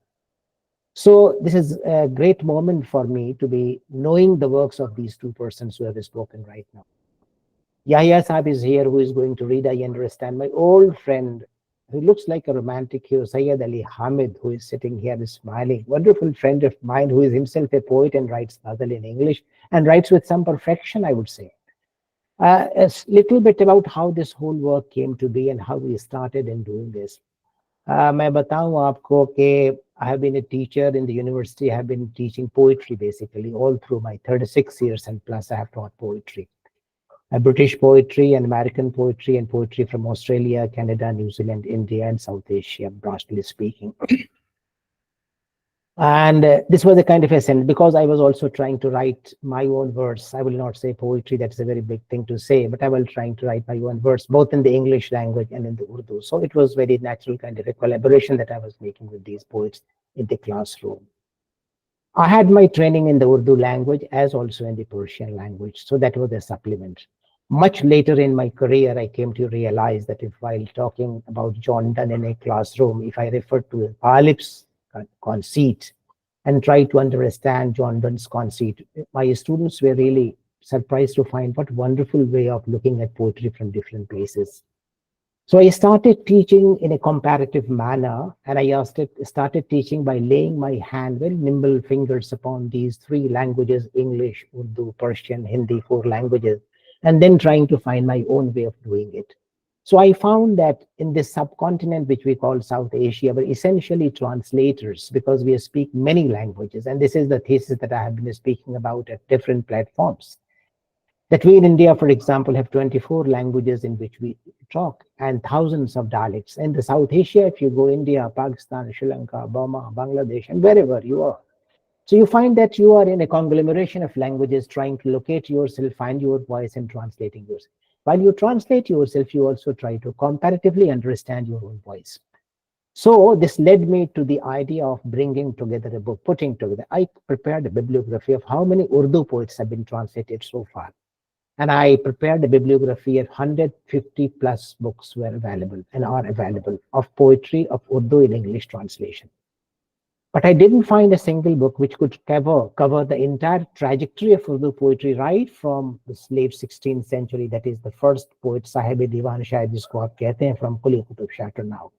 So this is a great moment for me to be knowing the works of these two persons who have spoken right now. Yahiya Sahib is here, who is going to read, I understand. My old friend, who looks like a romantic hero, Sayyid Ali Hamid, who is sitting here smiling. Wonderful friend of mine who is himself a poet and writes ghazal in English and writes with some perfection, I would say. A little bit about how this whole work came to be and how we started in doing this. मैं बताऊं आपको कि I have been a teacher in the university. I have been teaching poetry basically all through my 36 years and plus I have taught poetry. British poetry and American poetry and poetry from Australia, Canada, New Zealand, India, and South Asia, broadly speaking. And this was a kind of a sense because I was also trying to write my own verse. I will not say poetry, that's a very big thing to say, but I was trying to write my own verse, both in the English language and in the Urdu. So it was very natural kind of a collaboration that I was making with these poets in the classroom. I had my training in the Urdu language as also in the Persian language. So that was a supplement. Much later in my career, I came to realize that if while talking about John Donne in a classroom, if I refer to Ghalib's conceit and try to understand John Donne's conceit, my students were really surprised to find what wonderful way of looking at poetry from different places. So I started teaching in a comparative manner, and I started teaching by laying my hand, very nimble fingers upon these three languages, English, Urdu, Persian, Hindi, 4 languages, and then trying to find my own way of doing it. So I found that in this subcontinent, which we call South Asia, we're essentially translators because we speak many languages. And this is the thesis that I have been speaking about at different platforms. That we in India, for example, have 24 languages in which we talk and thousands of dialects. In the South Asia, if you go India, Pakistan, Sri Lanka, Burma, Bangladesh, and wherever you are. So you find that you are in a conglomeration of languages trying to locate yourself, find your voice and translating yourself. While you translate yourself, you also try to comparatively understand your own voice. So this led me to the idea of bringing together a book, putting together. I prepared a bibliography of how many Urdu poets have been translated so far. And I prepared a bibliography of 150 plus books were available and are available of poetry of Urdu in English translation. But I didn't find a single book which could cover the entire trajectory of Urdu poetry, right from the late 16th century, that is the first poet Sahib Diwan Shayari jisko aap kehte hain, from Quli Qutub Shah to now.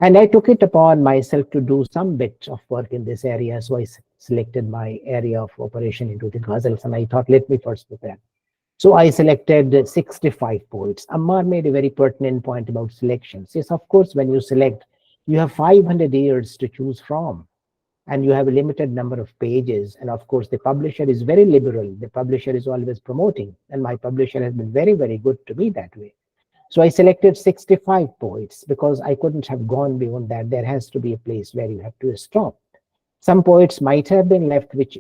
And I took it upon myself to do some bit of work in this area. So I selected my area of operation into the ghazals, and I thought, let me first prepare. So I selected 65 poets. Ammar made a very pertinent point about selections. Yes, of course, when you select, you have 500 years to choose from, and you have a limited number of pages. And of course, the publisher is very liberal. The publisher is always promoting, and my publisher has been very, very good to me that way. So I selected 65 poets because I couldn't have gone beyond that. There has to be a place where you have to stop. Some poets might have been left which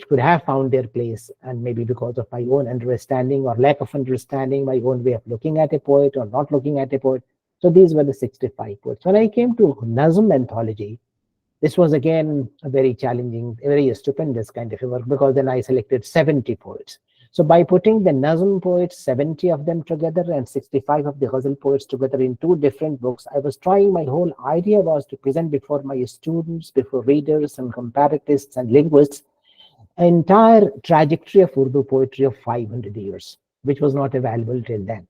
could have found their place, and maybe because of my own understanding or lack of understanding, my own way of looking at a poet or not looking at a poet. So these were the 65 poets. When I came to Nazm anthology, this was again a very challenging, very stupendous kind of a work, because then I selected 70 poets. So by putting the Nazm poets, 70 of them together and 65 of the Ghazal poets together in two different books, I was trying, my whole idea was to present before my students, before readers and comparatists and linguists, an entire trajectory of Urdu poetry of 500 years, which was not available till then.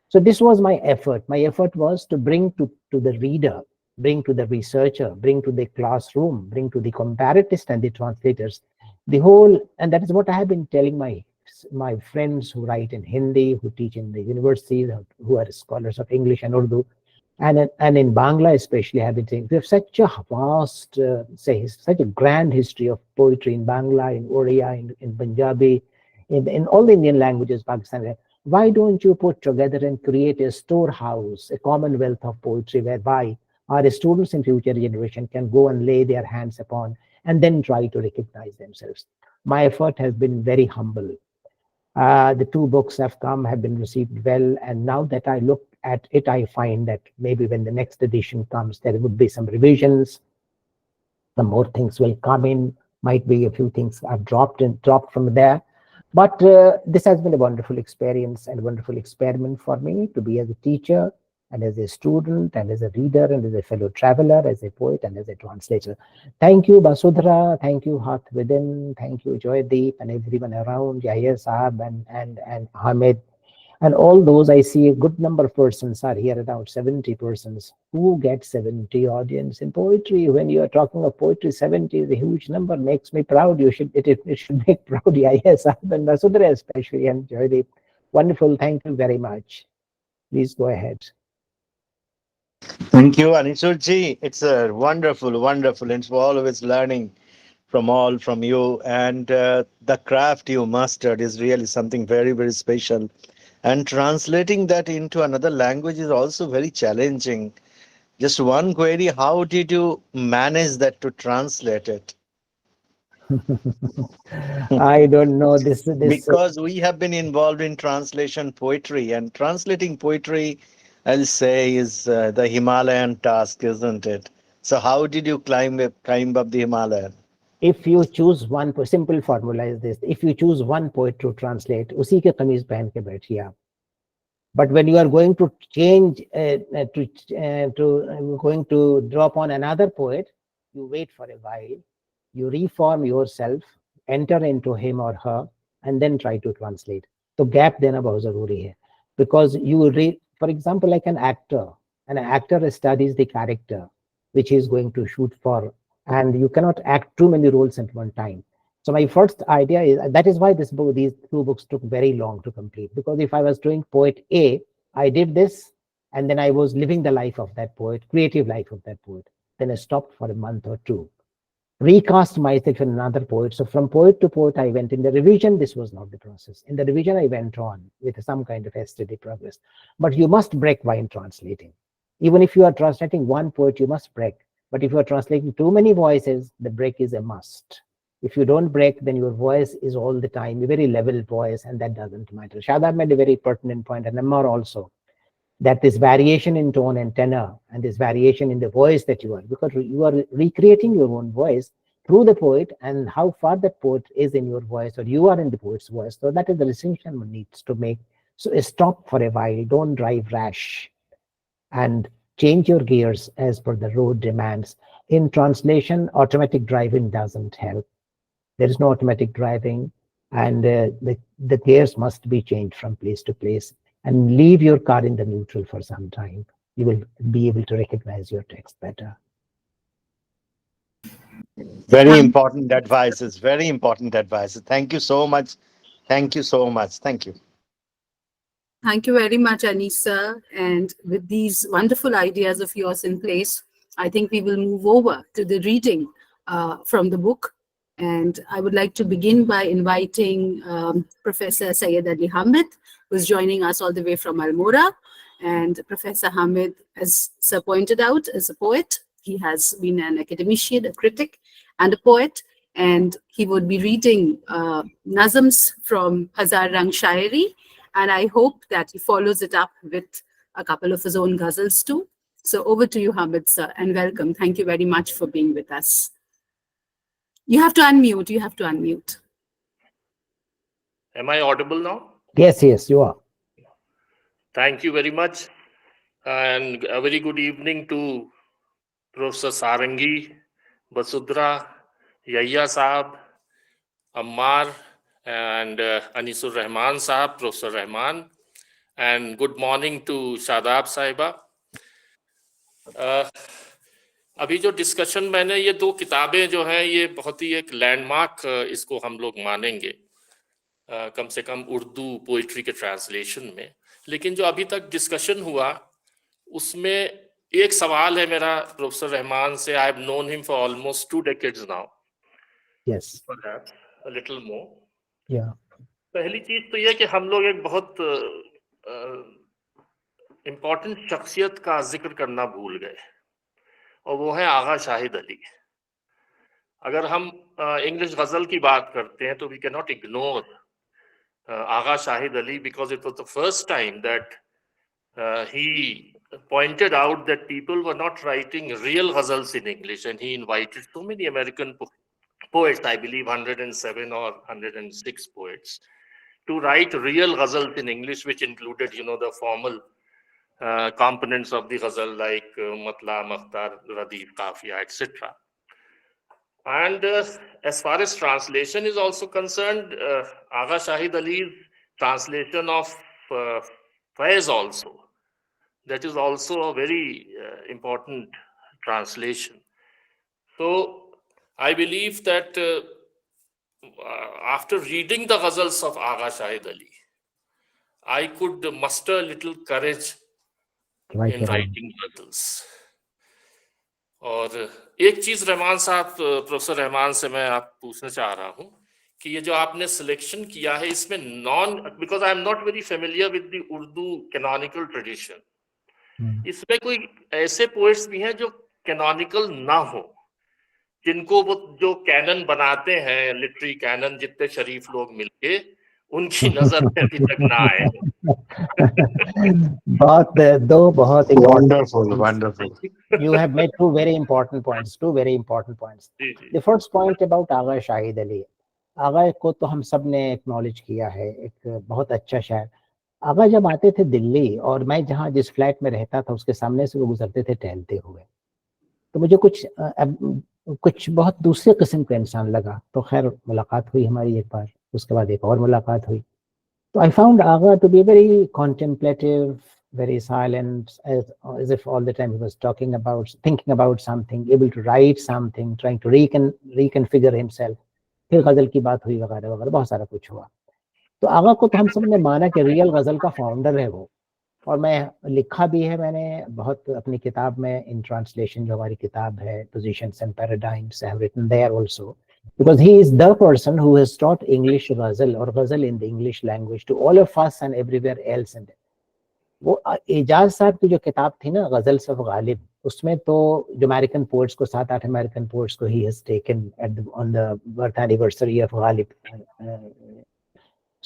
So this was my effort. My effort was to bring to the reader, bring to the researcher, bring to the classroom, bring to the comparatist and the translators, the whole, and that is what I have been telling my friends who write in Hindi, who teach in the universities, who are scholars of English and Urdu, and in Bangla especially, have been saying we have such a vast, such a grand history of poetry in Bangla, in Oriya, in Punjabi, in all the Indian languages, Pakistan. Why don't you put together and create a storehouse, a commonwealth of poetry, whereby our students in future generation can go and lay their hands upon and then try to recognize themselves? My effort has been very humble. The two books have been received well, and now that I look at it, I find that maybe when the next edition comes, there would be some revisions, some more things will come in, might be a few things I've dropped from there. But this has been a wonderful experience and wonderful experiment for me to be as a teacher and as a student and as a reader and as a fellow traveler, as a poet and as a translator. Thank you, Basudhara. Thank you, Hath Within. Thank you, Joydeep, and everyone around, Yahiya Sahab and Hamid. And all those, I see a good number of persons are here, around 70 persons. Who get 70 audience in poetry? When you are talking of poetry, 70 is a huge number, makes me proud. It should make proud Yahiya Sahab and Basudhara especially, and Joydeep. Wonderful, thank you very much. Please go ahead. Thank you, Anisur ji. It's a wonderful. It's always learning from you, and the craft you mastered is really something very, very special. And translating that into another language is also very challenging. Just one query: how did you manage that to translate it? I don't know this. Because we have been involved in translation poetry, and translating poetry, I'll say, is the Himalayan task, isn't it? So how did you climb up the Himalayan? If you choose one, simple formula is this: if you choose one poet to translate, उसी के कमीज पहन के बैठिए आप. But when you are going to change, going to drop on another poet, you wait for a while, you reform yourself, enter into him or her, and then try to translate. So gap देना बहुत जरूरी है, because you read, for example, like an actor studies the character which he is going to shoot for, and you cannot act too many roles at one time. So my first idea is, that is why these two books took very long to complete, because if I was doing poet A, I did this, and then I was living the life of that poet, creative life of that poet. Then I stopped for a month or two, recast myself in another poet. So from poet to poet, I went. In the revision, this was not the process. In the revision, I went on with some kind of steady progress. But you must break while translating. Even if you are translating one poet, you must break. But if you are translating too many voices, the break is a must. If you don't break, then your voice is all the time a very level voice, and that doesn't matter. Shadab made a very pertinent point, and Ammar also. that this variation in tone and tenor and this variation in the voice that you are, because you are recreating your own voice through the poet, and how far that poet is in your voice or you are in the poet's voice. So that is the distinction one needs to make. So stop for a while, don't drive rash, and change your gears as per the road demands. In translation, automatic driving doesn't help. There is no automatic driving, and the gears must be changed from place to place, and leave your car in the neutral for some time. You will be able to recognize your text better. Very important advices. Very important advices. Thank you so much. Thank you so much. Thank you. Thank you very much, Anisa. And with these wonderful ideas of yours in place, I think we will move over to the reading from the book. And I would like to begin by inviting Professor Syed Ali Hamid, who's joining us all the way from Almora. And Professor Hamid, as Sir pointed out, is a poet. He has been an academician, a critic, and a poet. And he would be reading nazms from Hazar Rang Shaairi. And I hope that he follows it up with a couple of his own ghazals too. So over to you, Hamid, sir, and welcome. Thank you very much for being with us. You have to unmute. You have to unmute. Am I audible now? Yes, yes, you are. Thank you very much. And a very good evening to Professor Sarangi, Basudra, Yahiya Saab, Ammar, and Anisur Rahman Saab, Professor Rahman. And good morning to Shadab Sahiba. अभी जो discussion मैंने ये दो किताबें जो हैं ये बहुत ही एक लैंडमार्क इसको हम लोग मानेंगे कम से कम उर्दू पोइट्री के ट्रांसलेशन में. लेकिन जो अभी तक डिस्कशन हुआ उसमें एक सवाल है मेरा प्रोफेसर रहमान से. I have known him for almost 2 decades now. Yes. Perhaps a little more. Yeah. पहली चीज तो ये कि हम लोग एक बहुत इम्पोर्टेंट शख्सियत का जिक्र करना भूल गए और वो है आगा शाहिद अली. अगर हम इंग्लिश गजल की बात करते हैं तो we cannot ignore Agha Shahid Ali because it was the first time that he pointed out that people were not writing real ghazals in English, and he invited so many American poets, I believe 107 or 106 poets, to write real ghazals in English, which included, the formal components of the ghazal like matla, makhtar, radif, qafiya, etc. And as far as translation is also concerned, Agha Shahid Ali's translation of Faiz also, that is also a very important translation. So I believe that after reading the ghazals of Agha Shahid Ali, I could muster a little courage in writing ghazals. और एक चीज रहमान साहब, professor Rahman से मैं आप पूछना चाह रहा हूँ कि ये जो आपने सिलेक्शन किया है इसमें because I am not very familiar with the Urdu canonical tradition, इसमें कोई ऐसे पोएट्स भी हैं जो कैनोनिकल ना हो, जिनको वो जो कैनन बनाते हैं, लिटरेरी कैनन, जितने शरीफ लोग मिलके उनकी नजर में अभी तक ना आए. Wonderful. You have made two very important points. The first point about Agha Shahid Ali. आगा को तो हम सब ने एक्नॉलेज किया है, एक बहुत अच्छा शायर. आगा जब आते थे दिल्ली, और मैं जहाँ जिस फ्लैट में रहता था उसके सामने से वो गुजरते थे टहलते हुए, तो मुझे कुछ बहुत दूसरे किस्म का इंसान लगा. तो खैर मुलाकात हुई हमारी एक बार, उसके बाद एक और मुलाकात हुई. तो I found Agha to be very contemplative, very silent, as if all the time he was thinking about something, able to write something, trying to reconfigure himself. फिर गजल की बात हुई वगैरह वगैरह, बहुत सारा कुछ हुआ. तो आगा को तो हम सब ने माना कि रियल गजल का फाउंडर है वो, और मैं लिखा भी है मैंने बहुत अपनी किताब में, इन ट्रांसलेशन जो हमारी किताब है, positions and paradigms, I have written there also, because he is the person who has taught English ghazal or ghazal in the English language to all of us and everywhere else. And वो एजाज साहब की जो किताब थी ना, गजल सफ गालिब, उसमें तो जो अमेरिकन पोएट्स को 7-8 अमेरिकन पोएट्स को he has taken on the birth anniversary of Ghalib.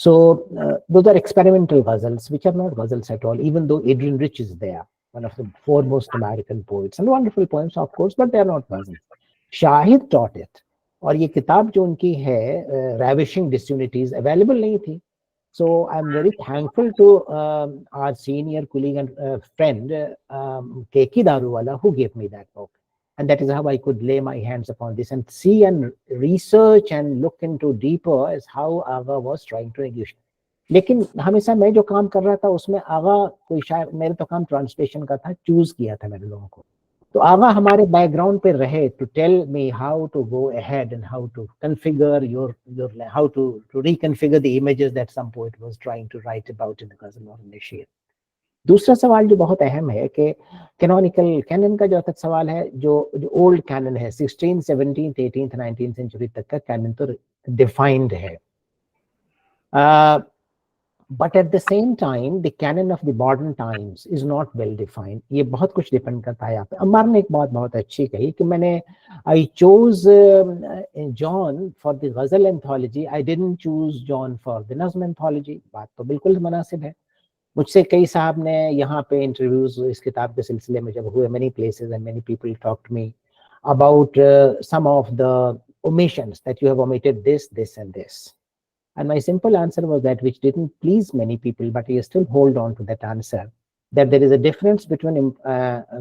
So those are experimental ghazals, which are not ghazals at all, even though Adrian Rich is there, one of the foremost American poets, and wonderful poems, of course, but they are not ghazals. Shahid taught it. और ये किताब जो उनकी है, Ravishing Disunities, available नहीं थी. So I'm very thankful to our senior colleague and friend, Keki Daruwala, who gave me that book. And that is how I could lay my hands upon this and see and research and look into deeper as how Agha was trying to English. लेकिन हमेशा मैं जो काम कर रहा था उसमें आगा कोई शायद मेरे तो काम ट्रांसलेशन का था, चूज किया था मैंने लोगों को. तो आगा हमारे बैकग्राउंड पे रहे to tell me how to go ahead and how to configure your how to reconfigure the images that some poet was trying to write about in the ghazal or in the शेर. दूसरा सवाल जो बहुत अहम है कि canonical cannon का जो तक सवाल है, जो ओल्ड कैनन है 16th, 17th, 18th, 19th century तक का कैनन तो डिफाइंड है. But at the same time, the canon of the modern times is not well defined. ये बहुत कुछ डिपेंड करता है यहाँ पे. अम्मार ने एक बात बहुत अच्छी कही कि मैंने I chose John for the ghazal anthology. I didn't choose John for the nazm anthology. बात तो बिल्कुल मुनासिब है. मुझसे कई साहब ने यहाँ पे इंटरव्यूज इस किताब के सिलसिले में जब हुए, many places and many people talked to me about some of the omissions that you have omitted this, this and this. And my simple answer was that, which didn't please many people, but I still hold on to that answer, that there is a difference between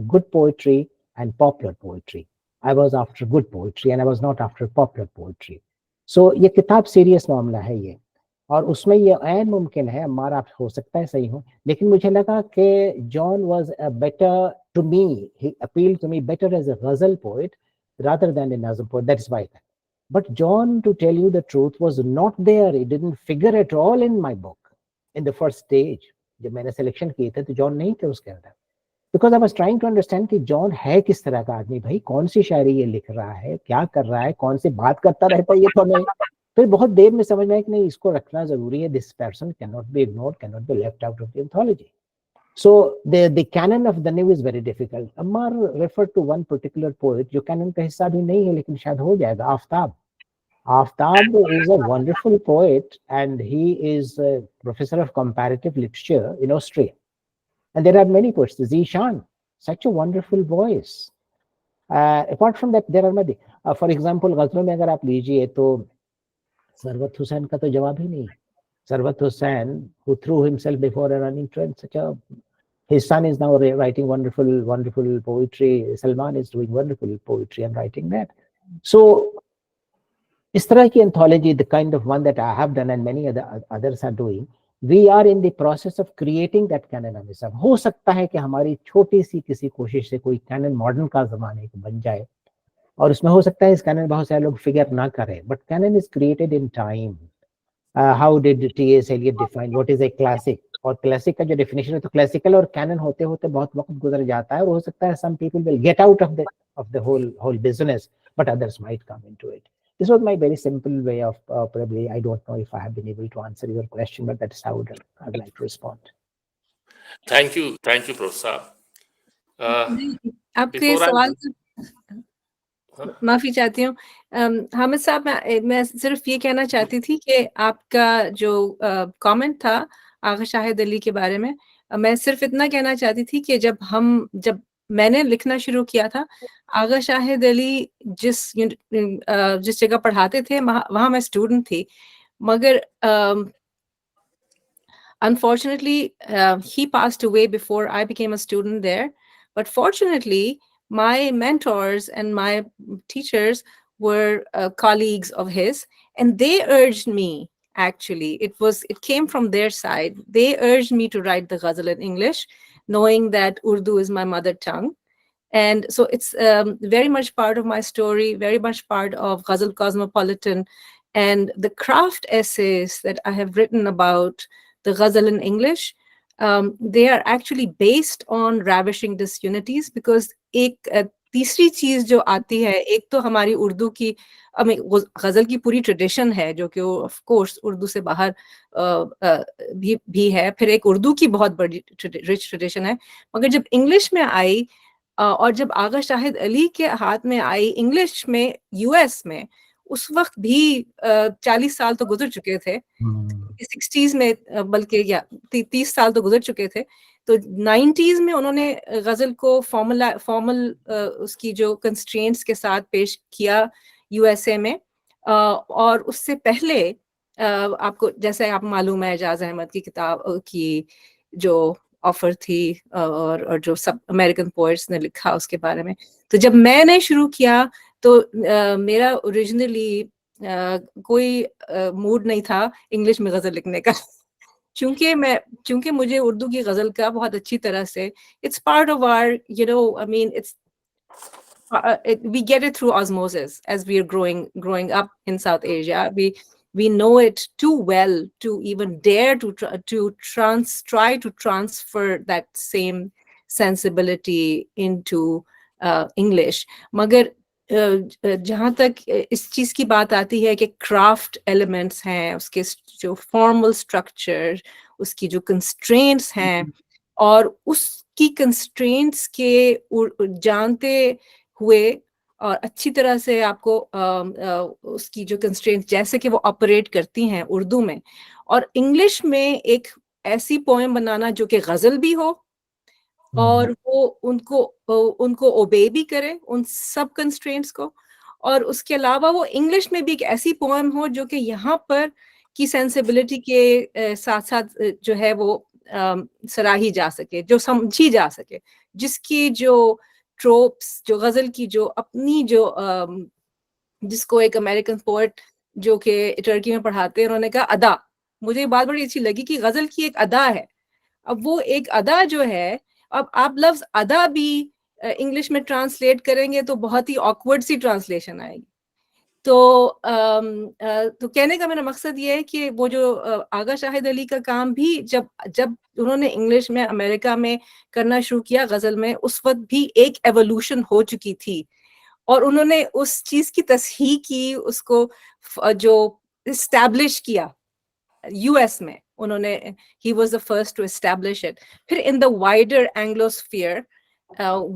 good poetry and popular poetry. I was after good poetry and I was not after popular poetry. So ये किताब serious मामला है ये, और उसमें ये ऐन मुमकिन है, हमारा हो सकता है सही हो, लेकिन मुझे लगा कि John was a better to me, he appealed to me better as a ghazal poet rather than a nazm poet. That is why. But John, to tell you the truth, was not there. It didn't figure at all in my book in the first stage. जब मैंने selection किए थे तो John नहीं थे उसके अंदर. Because I was trying to understand कि John है किस तरह का आदमी, भाई कौन सी शायरी ये लिख रहा है, क्या कर रहा है, कौन सी बात करता रहता है, ये तो नहीं. फिर बहुत देर में समझ में आया कि नहीं, इसको रखना जरूरी है. This person cannot be ignored, cannot be left out of the anthology. So the canon of the new is very difficult. Ammar referred to one particular poet जो canon का हिस्सा भी नहीं है, लेकिन शायद हो जाएगा, Aftab. Aftab is a wonderful poet, and he is a professor of comparative literature in Austria. And there are many poets. Zeest, such a wonderful voice. Apart from that, there are many. For example, ghazloं में अगर आप लीजिए तो सरवत हुसैन का तो जवाब ही नहीं. Sarwat Hussain, who threw himself before a running train, his son is now writing wonderful poetry. Salman is doing wonderful poetry and writing that. So, इस तरह की anthology, the kind of one that I have done and many others are doing, we are in the process of creating that canon of Islam. हो सकता है कि हमारी छोटी सी किसी कोशिश से कोई canon modern का ज़माने का बन जाए, और उसमें हो सकता है इस canon बहुत सारे लोग figure ना करें, but canon is created in time. How did T.S. Eliot define what is a classic? और classic का जो definition है तो classical और canon होते होते बहुत वक्त गुजर जाता है, और हो सकता है some people will get out of the whole business, but others might come into it. This was my very simple way of probably, I don't know if I have been able to answer your question, but that's how I'd like to respond. Thank you, Professor. आपके सवाल माफी चाहती हूँ हामिद साहब, मैं सिर्फ ये कहना चाहती थी कि आपका जो कमेंट था आगा शाहिद अली के बारे में, मैं सिर्फ इतना कहना चाहती थी कि जब मैंने लिखना शुरू किया था, आगा शाहिद अली जिस जगह पढ़ाते थे वहाँ मैं स्टूडेंट थी, मगर unfortunately he passed away before I became a student there, but fortunately my mentors and my teachers were colleagues of his, and they urged me, actually it came from their side, they urged me to write the ghazal in English, knowing that Urdu is my mother tongue. And so it's very much part of my story, very much part of Ghazal Cosmopolitan, and the craft essays that I have written about the ghazal in English, they are actually based on ravishing disunities, because एक तीसरी चीज जो आती है, एक तो हमारी उर्दू की गजल की पूरी ट्रेडिशन है जो कि ऑफ कोर्स उर्दू से बाहर भी है, फिर एक उर्दू की बहुत बड़ी रिच ट्रेडिशन है, मगर जब इंग्लिश में आई और जब आगा शाहिद अली के हाथ में आई इंग्लिश में यूएस में, उस वक्त भी 40 साल तो गुजर चुके थे, 60s में बल्कि या 30 साल तो गुजर चुके थे, तो 90s में उन्होंने गजल को फॉर्मल उसकी जो कंस्ट्रेंट्स के साथ पेश किया यूएसए में, और उससे पहले आपको जैसे आप मालूम है एजाज अहमद की किताब की जो ऑफर थी, और जो सब अमेरिकन पोएट्स ने लिखा उसके बारे में। तो जब मैंने शुरू किया तो मेरा ओरिजिनली कोई मूड नहीं था इंग्लिश में गजल लिखने का क्योंकि मुझे उर्दू की गजल का बहुत अच्छी तरह से, it's part of our, you know, I mean it's we get it through osmosis as we are growing up in South Asia. We know it too well to even dare to try to transfer that same sensibility into English. मगर जहाँ तक इस चीज की बात आती है कि क्राफ्ट एलिमेंट्स हैं, उसके जो फॉर्मल स्ट्रक्चर, उसकी जो कंस्ट्रेंट्स हैं, और उसकी कंस्ट्रेंट्स के जानते हुए और अच्छी तरह से आपको उसकी जो कंस्ट्रेंट्स जैसे कि वो ऑपरेट करती हैं उर्दू में और इंग्लिश में, एक ऐसी पोएम बनाना जो कि गजल भी हो और वो उनको ओबे भी करे उन सब कंस्ट्रेंट्स को, और उसके अलावा वो इंग्लिश में भी एक ऐसी पोएम हो जो कि यहाँ पर की सेंसिबिलिटी के साथ साथ जो है वो सराही जा सके, जो समझी जा सके, जिसकी जो ट्रोप्स, जो गजल की जो अपनी जो जिसको एक अमेरिकन पोएट जो कि टर्की में पढ़ाते हैं, उन्होंने कहा अदा। मुझे ये बात बड़ी अच्छी लगी कि गजल की एक अदा है। अब वो एक अदा जो है, अब आप लफ्ज अदा भी इंग्लिश में ट्रांसलेट करेंगे तो बहुत ही ऑकवर्ड सी ट्रांसलेशन आएगी। तो कहने का मेरा मकसद ये है कि वो जो आगा शाहिद अली का काम भी जब उन्होंने इंग्लिश में अमेरिका में करना शुरू किया गजल में, उस वक्त भी एक एवोल्यूशन हो चुकी थी और उन्होंने उस चीज की तस्हीह की, उसको जो इस्टेब्लिश किया यूएस में, उन्होंने he was the first to establish it. फिर in the wider Anglosphere,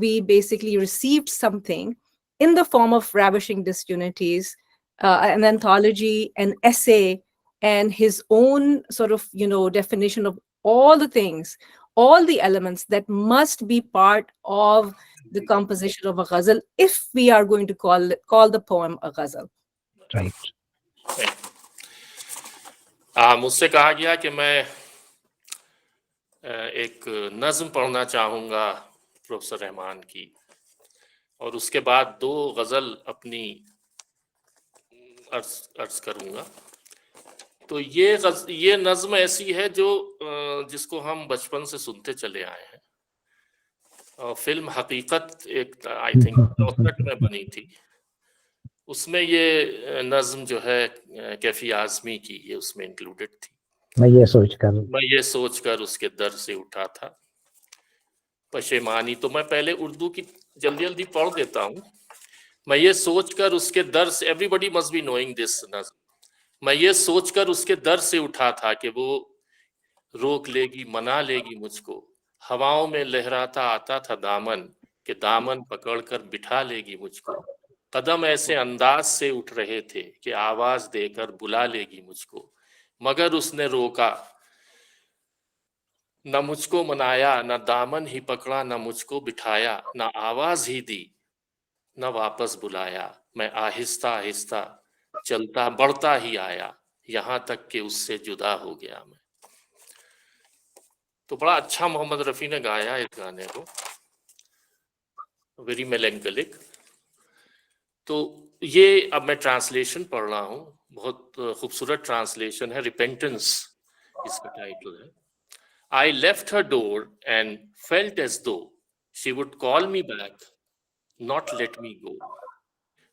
we basically received something in the form of ravishing disunities, an anthology, an essay, and his own sort of, you know, definition of all the things, all the elements that must be part of the composition of a ghazal if we are going to call the poem a ghazal. Right. मुझसे कहा गया कि मैं एक नज्म पढ़ना चाहूँगा professor Rahman की, और उसके बाद 2 गज़ल अपनी अर्ज करूँगा। तो ये नज्म ऐसी है जो जिसको हम बचपन से सुनते चले आए हैं, और फिल्म हकीकत एक आई थिंक 64 में बनी थी, उसमें ये नज्म जो है कैफी आजमी की, ये उसमें इंक्लूडेड थी। मैं ये सोचकर उसके दर से उठा था पशेमानी। तो मैं पहले उर्दू की जल्दी जल्दी पढ़ देता हूँ। मैं ये सोचकर उसके दर से, everybody must be knowing this नज्म, मैं ये सोचकर उसके दर से उठा था कि वो रोक लेगी, मना लेगी मुझको, हवाओं में लहराता आता था दामन, कि दामन पकड़कर बिठा लेगी मुझको, कदम ऐसे अंदाज से उठ रहे थे कि आवाज देकर बुला लेगी मुझको, मगर उसने रोका, न मुझको मनाया, न दामन ही पकड़ा, न मुझको बिठाया, न आवाज ही दी, न वापस बुलाया। मैं आहिस्ता आहिस्ता चलता बढ़ता ही आया, यहां तक कि उससे जुदा हो गया मैं। तो बड़ा अच्छा मोहम्मद रफी ने गाया इस गाने को, वेरी मेलेंकलिक। तो ये अब मैं ट्रांसलेशन पढ़ रहा हूँ, बहुत खूबसूरत ट्रांसलेशन है, रिपेंटेंस इसका टाइटल है। I left her door and felt as though she would call me back, not let me go.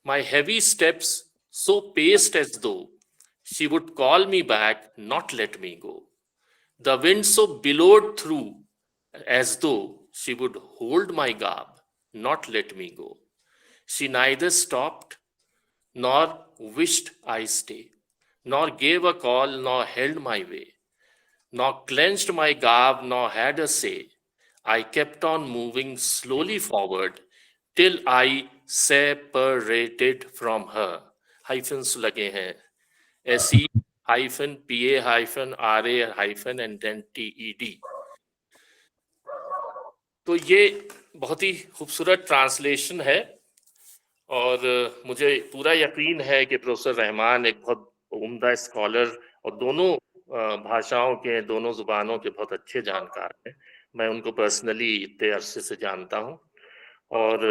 My heavy steps so paced as though she would call me back, not let me go. The wind so billowed through as though she would hold my garb, not let me go. She neither stopped nor wished I stay, nor gave a call, nor held my way, nor clenched my garb, nor had a say. I kept on moving slowly forward till I separated from her. Hyphens लगे हैं, ऐसी hyphen PA hyphen RA hyphen and then TED. तो ये बहुत ही खूबसूरत translation है और मुझे पूरा यकीन है कि प्रोफेसर रहमान एक बहुत उम्दा स्कॉलर और दोनों भाषाओं के, दोनों जुबानों के बहुत अच्छे जानकार हैं। मैं उनको पर्सनली इतने अरसे से जानता हूँ और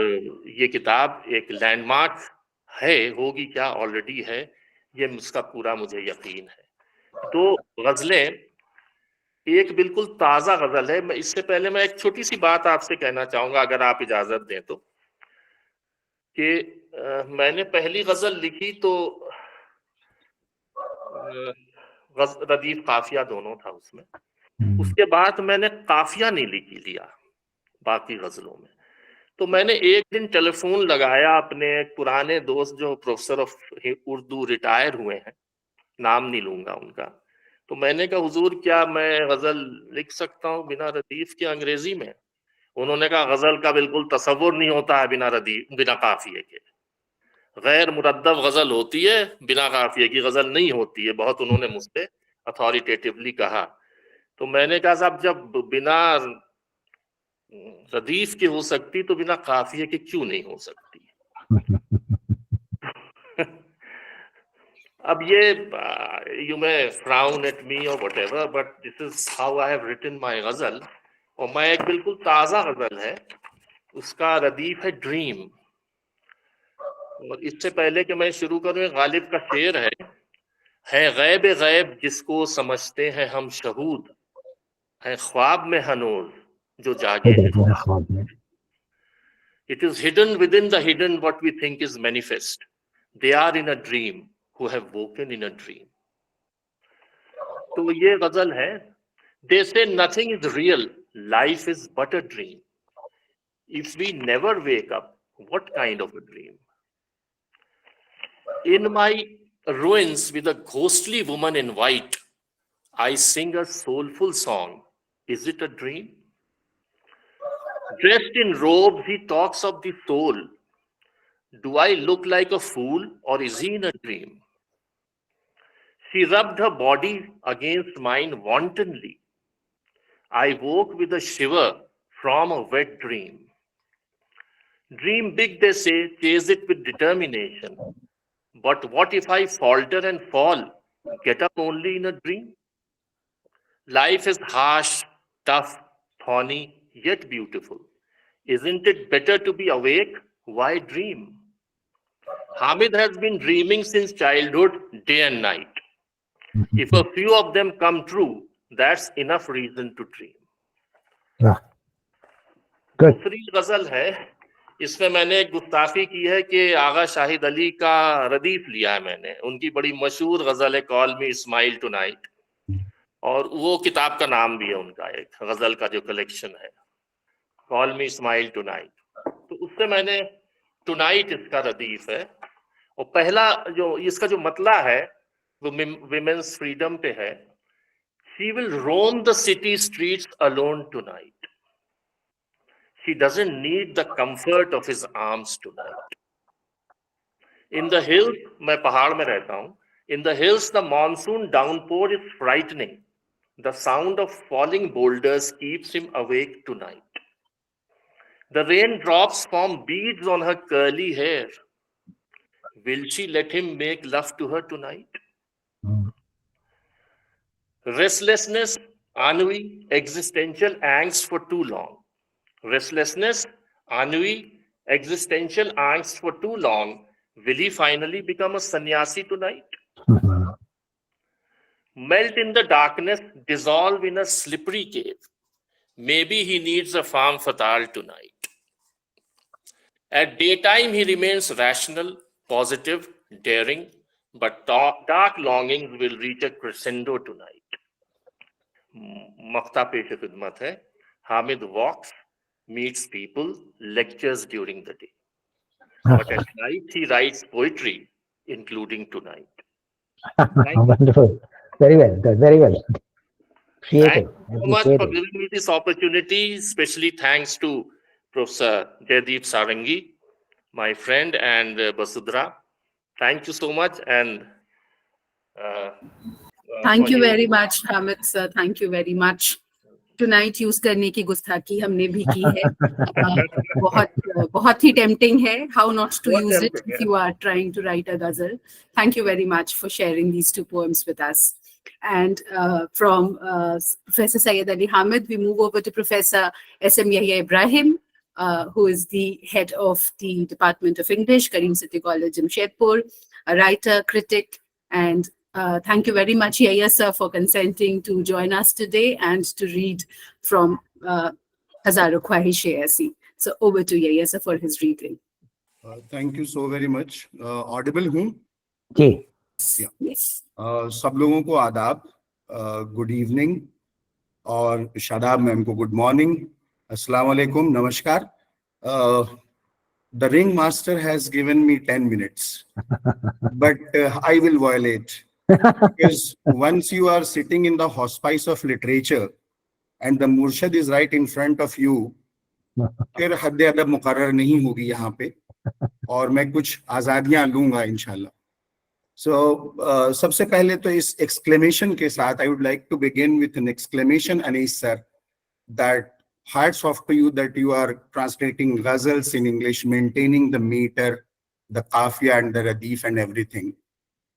ये किताब एक लैंडमार्क है, होगी क्या, ऑलरेडी है, ये उसका पूरा मुझे यकीन है। दो गजलें, एक बिल्कुल ताजा गजल है। मैं इससे पहले मैं एक छोटी सी बात आपसे कहना चाहूंगा, अगर आप इजाजत दें तो, कि मैंने पहली गजल लिखी तो रदीफ काफिया दोनों था उसमें। उसके बाद मैंने काफिया नहीं लिया बाकी गजलों में। तो मैंने एक दिन टेलीफोन लगाया अपने एक पुराने दोस्त जो प्रोफेसर ऑफ उर्दू रिटायर हुए हैं, नाम नहीं लूंगा उनका। तो मैंने कहा हुजूर क्या मैं गजल लिख सकता हूँ बिना रदीफ के अंग्रेजी में? उन्होंने कहा गजल का बिल्कुल तसव्वुर नहीं होता है बिना काफिये के। गैर मुरद्दब गजल होती है, बिना काफिये की गजल नहीं होती है। बहुत उन्होंने मुझसे अथॉरिटेटिवली कहा। तो मैंने कहा साहब जब बिना रदीफ की हो सकती तो बिना काफिये के क्यों नहीं हो सकती? अब ये you may frown at me और whatever, but this is how I have written my ghazal. और मैं एक बिल्कुल ताजा गजल है, उसका रदीफ है ड्रीम। और इससे पहले कि मैं शुरू करूं, एक गालिब का शेर है गैब गैब जिसको समझते हैं हम शहूद, है ख्वाब में हनूज जो जागे हैं। It is hidden within the hidden what we think is manifest. They are in a dream who have woken in a dream. तो ये गजल है। They say nothing is real, life is but a dream. If we never wake up, what kind of a dream? In my ruins with a ghostly woman in white, I sing a soulful song. Is it a dream? Dressed in robes, he talks of the soul. Do I look like a fool or is he in a dream? She rubbed her body against mine wantonly. I woke with a shiver from a wet dream. Dream big, they say, chase it with determination. But what if I falter and fall, get up only in a dream? Life is harsh, tough, thorny, yet beautiful. Isn't it better to be awake? Why dream? Hamid has been dreaming since childhood, day and night. If a few of them come true, that's enough reason to dream. दूसरी गजल है, इसमें मैंने एक गुस्ताखी की है कि आगा शाहिद अली का रदीफ लिया है मैंने। उनकी बड़ी मशहूर गजल है कॉल मी स्माइल टुनाइट, और वो किताब का नाम भी है उनका, एक गजल का जो कलेक्शन है, कॉल मी स्माइल टुनाइट। तो उससे मैंने टुनाइट इसका रदीफ है। और पहला जो इसका जो मतला है वो विमेन्स फ्रीडम पे है। She will roam the city streets alone tonight. She doesn't need the comfort of his arms tonight. In the hills, मैं पहाड़ में रहता हूँ. In the hills, the monsoon downpour is frightening. The sound of falling boulders keeps him awake tonight. The raindrops form beads on her curly hair. Will she let him make love to her tonight? Restlessness, ennui, existential angst for too long. Restlessness, ennui, existential angst for too long. Will he finally become a sannyasi tonight? Melt in the darkness, dissolve in a slippery cave. Maybe he needs a farm fatal tonight. At daytime, he remains rational, positive, daring, but dark longings will reach a crescendo tonight. मख्ता पेश खिदमत है। Hamid walks, meets people, lectures during the day. But at night he writes poetry, including tonight. Wonderful. Very well. Good. Very well. Thank you so much for giving me this opportunity. Especially thanks to Professor Jaideep Sarangi, my friend, and Basudra. Thank you so much, and Thank you for very much, Hamid sir. Thank you very much. Tonight use करने की गुस्ताखी हमने भी की है. बहुत ही tempting है. How not to बहुत use it tempting if है. you are trying to write a ghazal. Thank you very much for sharing these two poems with us. And from Professor Syed Ali Hamid, we move over to Professor S.M. Yahiya Ibrahim, who is the head of the Department of English, Karim City College, Jamshedpur, a writer, critic, and thank you very much, Yahiya sir, for consenting to join us today and to read from Hazar Khwahishein Aisi. So over to Yahiya sir for his reading. Thank you so very much. Audible हूँ? जी. Yeah. Yes. सब लोगों को आदाब, good evening, और Shadab ma'am को good morning, अस्सलाम वालेकुम, नमस्कार. The ring master has given me 10 minutes, but I will violate. Because once you are sitting in the hospice of literature and the murshid is right in front of you, फिर हद अदब मुकर्रर नहीं होगी यहाँ पे, और मैं कुछ आज़ादियाँ लूँगा इंशाल्लाह. So सबसे पहले तो इस exclamation के साथ I would like to begin with an exclamation, Anis sir, that hats off to you that you are translating ghazals in English, maintaining the meter, the qafiya and the radif and everything.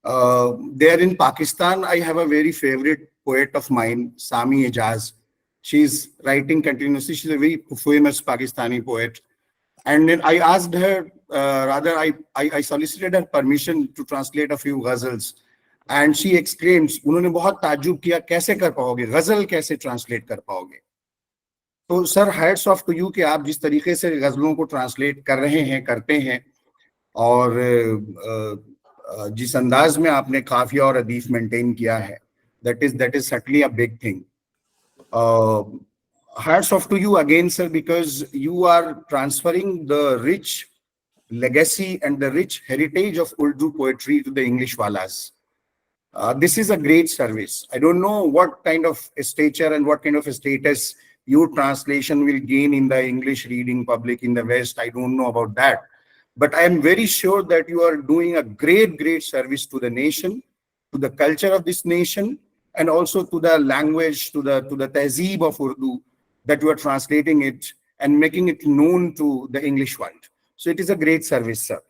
There in Pakistan, I have a very favorite poet of mine, Sami Ejaz. She's writing continuously. She's a very famous Pakistani poet. And then I asked her, I solicited her permission to translate a few ghazals. And she exclaims, उन्होंने बहुत ताज्जुब किया, कैसे कर पाओगे, ghazal कैसे translate कर पाओगे? तो sir, hats off to you कि आप जिस तरीके से ghazalon को translate कर रहे हैं, करते हैं, और जिस अंदाज में आपने काफिया और अदीफ मेंटेन किया है, that is certainly a big thing. Hats off to you again, sir, because you are transferring the rich legacy and the rich heritage of Urdu poetry to the English walas. This is a great service. I don't know what kind of stature and what kind of a status your translation will gain in the English reading public in the West. I don't know about that. But I am very sure that you are doing a great service to the nation, to the culture of this nation, and also to the language, to the tehzeeb of Urdu, that you are translating it and making it known to the English world. So it is a great service, sir.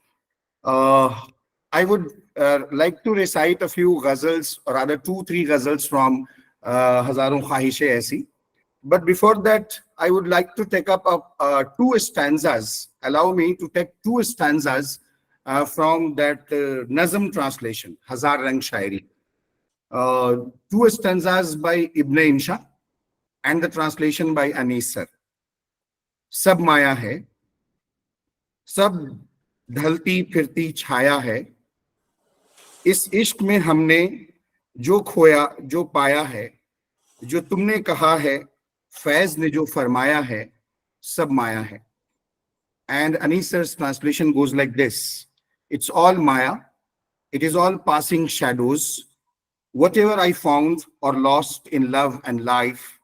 I would like to recite a few ghazals, or rather 2-3 ghazals from Hazaron Khwahishein Aisi. But before that, I would like to take up 2 stanzas. Allow me to take 2 stanzas from that Nazm translation, Rang Rang Shaairi. 2 stanzas by Ibn Insha and the translation by Anisur. सब माया है, सब ढलती फिरती छाया है, इस इश्क में हमने जो खोया जो पाया है, जो तुमने कहा है फैज ने जो फरमाया है, सब माया है. And Anisur's translation goes like this: it's all maya, it is all passing shadows. Whatever I found or lost in love and life,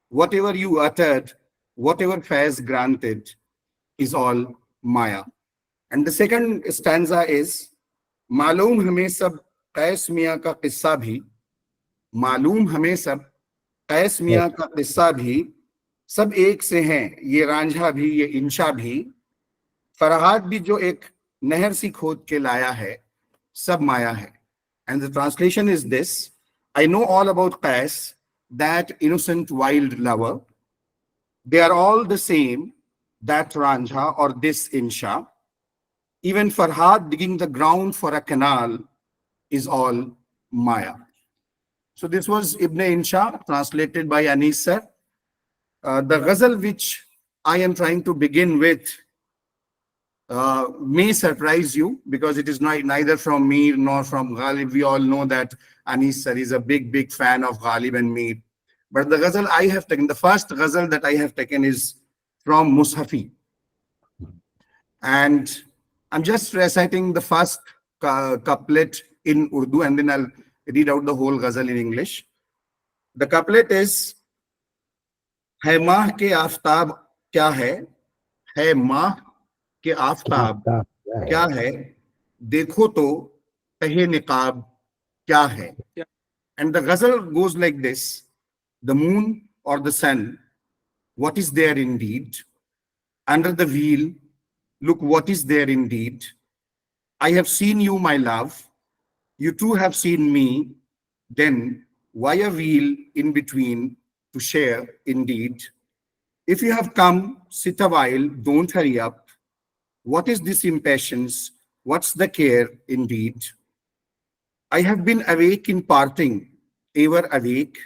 whatever you uttered, whatever faiz granted, is all maya. And the second stanza is: मालूम हमें सब कैस मियाँ का किस्सा भी, मालूम हमें सब कैस मियाँ का किस्सा भी, सब एक से हैं ये रांझा भी ये इंशा भी, फरहाद भी जो एक नहर सी खोद के लाया है, सब माया है. And the translation is this: I know all about Qais, that innocent wild lover. They are all the same, that Ranjha or this Insha. Even Farhad digging the ground for a canal is all Maya. So this was Ibn Insha, translated by Anisur. The ghazal which I am trying to begin with may surprise you, because it is neither from Mir nor from Ghalib. We all know that Anisur is a big fan of Ghalib and Mir. But the ghazal I have taken, the first ghazal that I have taken, is from Mushafi. And I'm just reciting the first couplet in Urdu, and then I'll read out the whole ghazal in English. The couplet is: है माह के आफताब क्या है, है माह के आफताब क्या है, देखो तो तहे निकाब क्या है. And the ghazal goes like this: the moon or the sun, what is there indeed? Under the wheel, look what is there indeed. I have seen you, my love. You too have seen me. Then why a wheel in between to share indeed? If you have come, sit a while, don't hurry up. What is this impatience? What's the care indeed? I have been awake in parting, ever awake.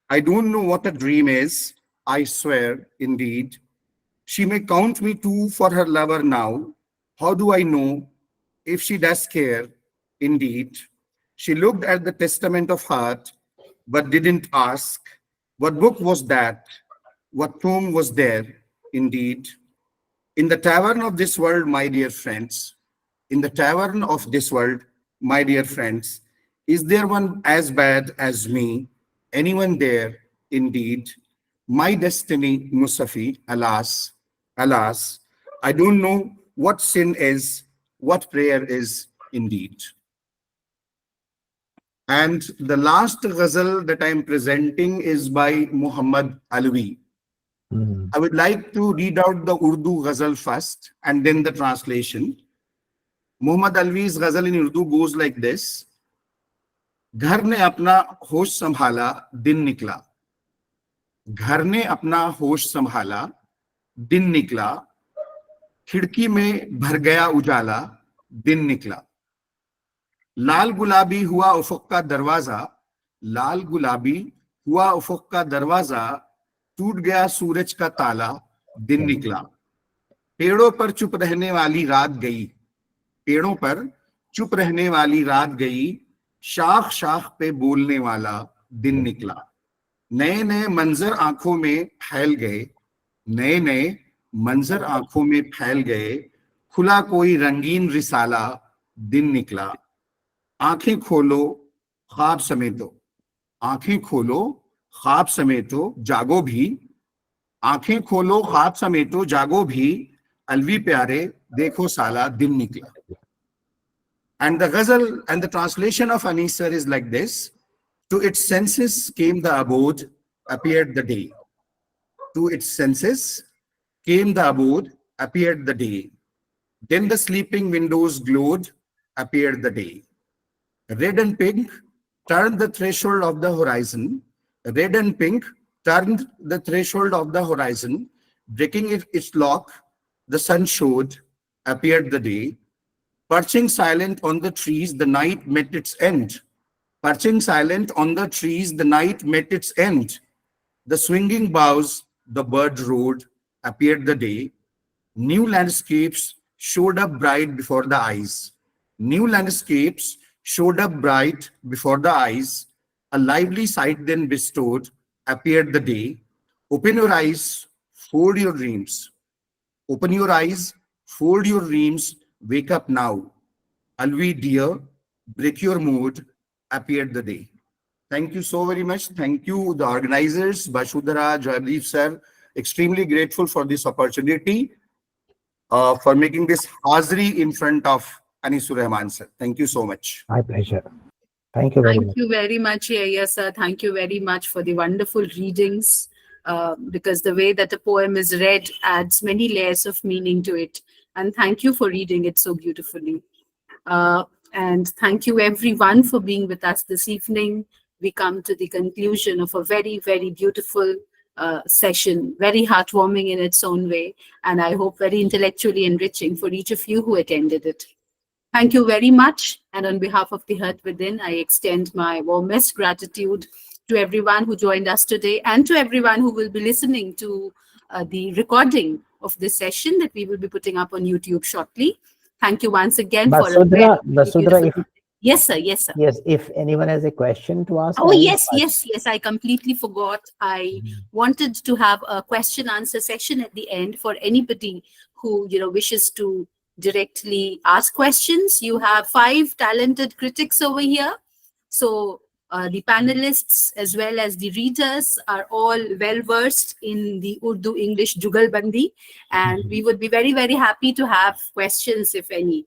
I don't know what a dream is, I swear indeed. She may count me too for her lover now. How do I know if she does care indeed? She looked at the testament of heart, but didn't ask. What book was that? What tomb was there indeed? In the tavern of this world, my dear friends, in the tavern of this world, my dear friends, is there one as bad as me? Anyone there indeed? My destiny, Musafi, alas, alas, I don't know what sin is, what prayer is indeed. And the last ghazal that I am presenting is by Muhammad Alwi. I would like to read out the Urdu ghazal first and then the translation. Muhammad Alwi's ghazal in Urdu goes like this: घर ने अपना होश संभाला दिन निकला, घर ने अपना होश संभाला दिन निकला, खिड़की में भर गया उजाला दिन निकला, लाल गुलाबी हुआ उफक का दरवाजा, लाल गुलाबी हुआ उफक का दरवाजा, टूट गया सूरज का ताला दिन निकला, पेड़ों पर चुप रहने वाली रात गई, पेड़ों पर चुप रहने वाली रात गई, शाख शाख पे बोलने वाला दिन निकला, नए नए मंजर आंखों में फैल गए, नए नए मंजर आंखों में फैल गए, खुला कोई रंगीन रिसाला दिन निकला, आंखें खोलो ख्वाब समेटो, आंखें खोलो ख्वाब समेटो जागो भी, आंखें खोलो ख्वाब समेटो जागो भी, अलवी प्यारे देखो साला दिन निकला. And the ghazal and the translation of Anisur is like this: to its senses came the abode, appeared the day. To its senses came the abode, appeared the day. Then the sleeping windows glowed, appeared the day. Red and pink turned the threshold of the horizon. Red and pink turned the threshold of the horizon. Breaking its lock, the sun showed, appeared the day. Perching silent on the trees, the night met its end. Perching silent on the trees, the night met its end. The swinging boughs, the bird rode, appeared the day. New landscapes showed up bright before the eyes. New landscapes showed up bright before the eyes. A lively sight then bestowed, appeared the day. Open your eyes, fold your dreams. Open your eyes, fold your dreams, wake up now. Alwi dear, break your mood, appeared the day. Thank you so very much. Thank you, the organizers, Bashudhara, Joydeep sir. Extremely grateful for this opportunity, for making this Hazri in front of Anisur Rahman sir. Thank you so much. My pleasure. Thank you very Thank much. you very much, Yahiya sir. Thank you very much for the wonderful readings, because the way that the poem is read adds many layers of meaning to it. And thank you for reading it so beautifully. And thank you everyone for being with us this evening. We come to the conclusion of a very, very beautiful session, very heartwarming in its own way, and I hope very intellectually enriching for each of you who attended it. Thank you very much. And on behalf of the Heart Within, I extend my warmest gratitude to everyone who joined us today and to everyone who will be listening to the recording of this session that we will be putting up on YouTube shortly. Thank you once again for a very Basudhara, beautiful... Yes, sir. Yes, sir. Yes, if anyone has a question to ask. Oh, yes. I completely forgot. I wanted to have a question answer session at the end for anybody who, wishes to directly ask questions. You have 5 talented critics over here. So the panelists as well as the readers are all well versed in the Urdu-English Jugalbandi. And we would be very, very happy to have questions, if any.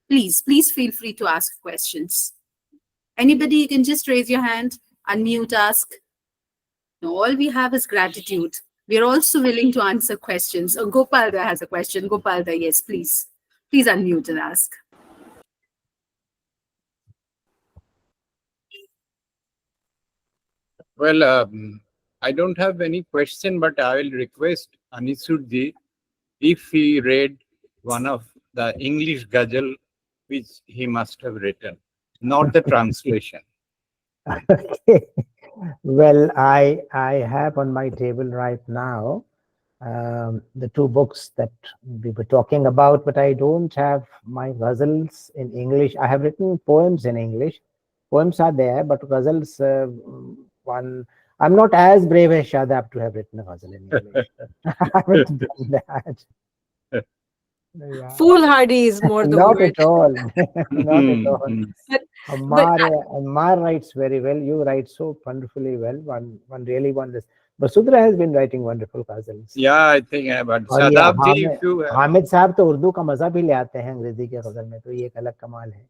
Please feel free to ask questions. Anybody, you can just raise your hand. Unmute, ask. No, all we have is gratitude. We are also willing to answer questions. Oh, Gopalda has a question. Gopalda, yes, please. Please unmute and ask. Well, I don't have any question, but I will request Anisur ji if he read one of the English ghazal which he must have written, not the translation. Okay. Well, I have on my table right now the two books that we were talking about, but I don't have my ghazals in English. I have written poems in English. Poems are there, but ghazals, one, I'm not as brave as Shadab to have written a ghazal in English. I haven't done that. Yeah. Foolhardy is more the Not word. at all. Not at all. But Ammar writes very well. You write so wonderfully well. One really wonders. Basudra has been writing wonderful ghazals. Yeah, I think about और ये Shadab ji, if you have. Hamid साहब तो उर्दू का मजा भी ले आते हैं अंग्रेजी के गजल में, तो ये एक अलग कमाल है.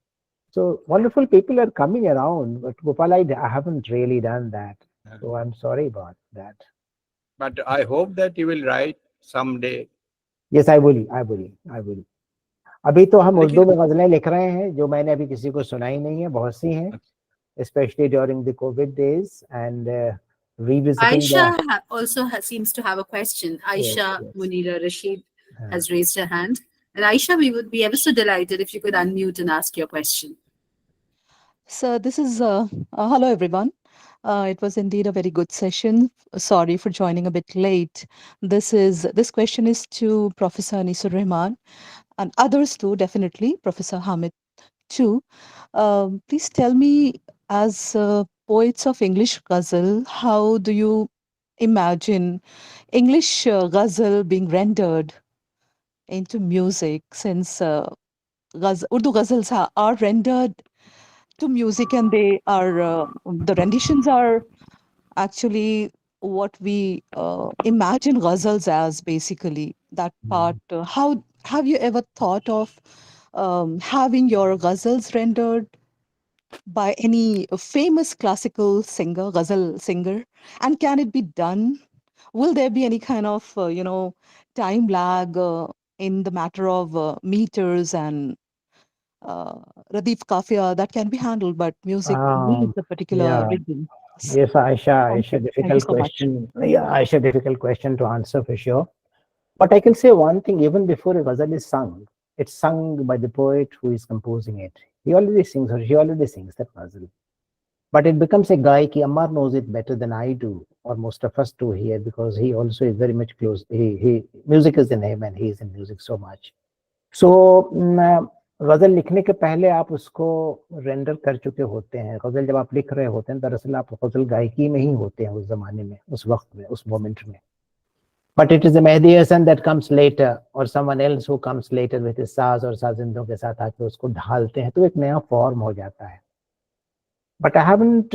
So wonderful people are coming around, but Gopal, I haven't really done that. So I'm sorry about that. But I hope that you will write someday. Yes, I will. अभी तो हम उर्दू में गजलें लिख रहे हैं जो मैंने अभी किसी को सुनाई नहीं है, बहुत सी हैं, especially during the COVID days, and revisiting. Aisha also seems to have a question. Aisha Yes. Munira Rashid has raised her hand. And Aisha, we would be ever so delighted if you could unmute and ask your question. So this is, hello everyone. It was indeed a very good session. Sorry for joining a bit late. This question is to Professor Anisur Rahman and others too, definitely, Professor Hamid too. Please tell me, as poets of English ghazal, how do you imagine English ghazal being rendered into music, since Urdu ghazals are rendered to music, and they are the renditions are actually what we imagine ghazals as, basically that part. How have you ever thought of having your ghazals rendered by any famous classical singer, ghazal singer, and can it be done? Will there be any kind of time lag in the matter of meters and Radif Kafia that can be handled, but music needs a particular Yeah. rhythm. Yes, Aisha, Thank you difficult so much. question. Yeah, Aisha, difficult question to answer for sure. But I can say one thing, even before a ghazal is sung, it's sung by the poet who is composing it. He already sings or she already sings that ghazal. But it becomes a guy, ki Ammar knows it better than I do, or most of us do here, because he also is very much close. Music is in him and he is in music so much. So, गजल लिखने के पहले आप उसको render कर चुके होते हैं. गजल जब आप लिख रहे होते हैं, दरअसल आप गजल गायकी में ही होते हैं उस जमाने में, उस वक्त में, उस मोमेंट में. But it is the Mehdi Hasan that comes later, or someone else who comes later with his साज और साजिंदों के साथ आके उसको ढालते हैं, तो एक नया फॉर्म हो जाता है. But I haven't,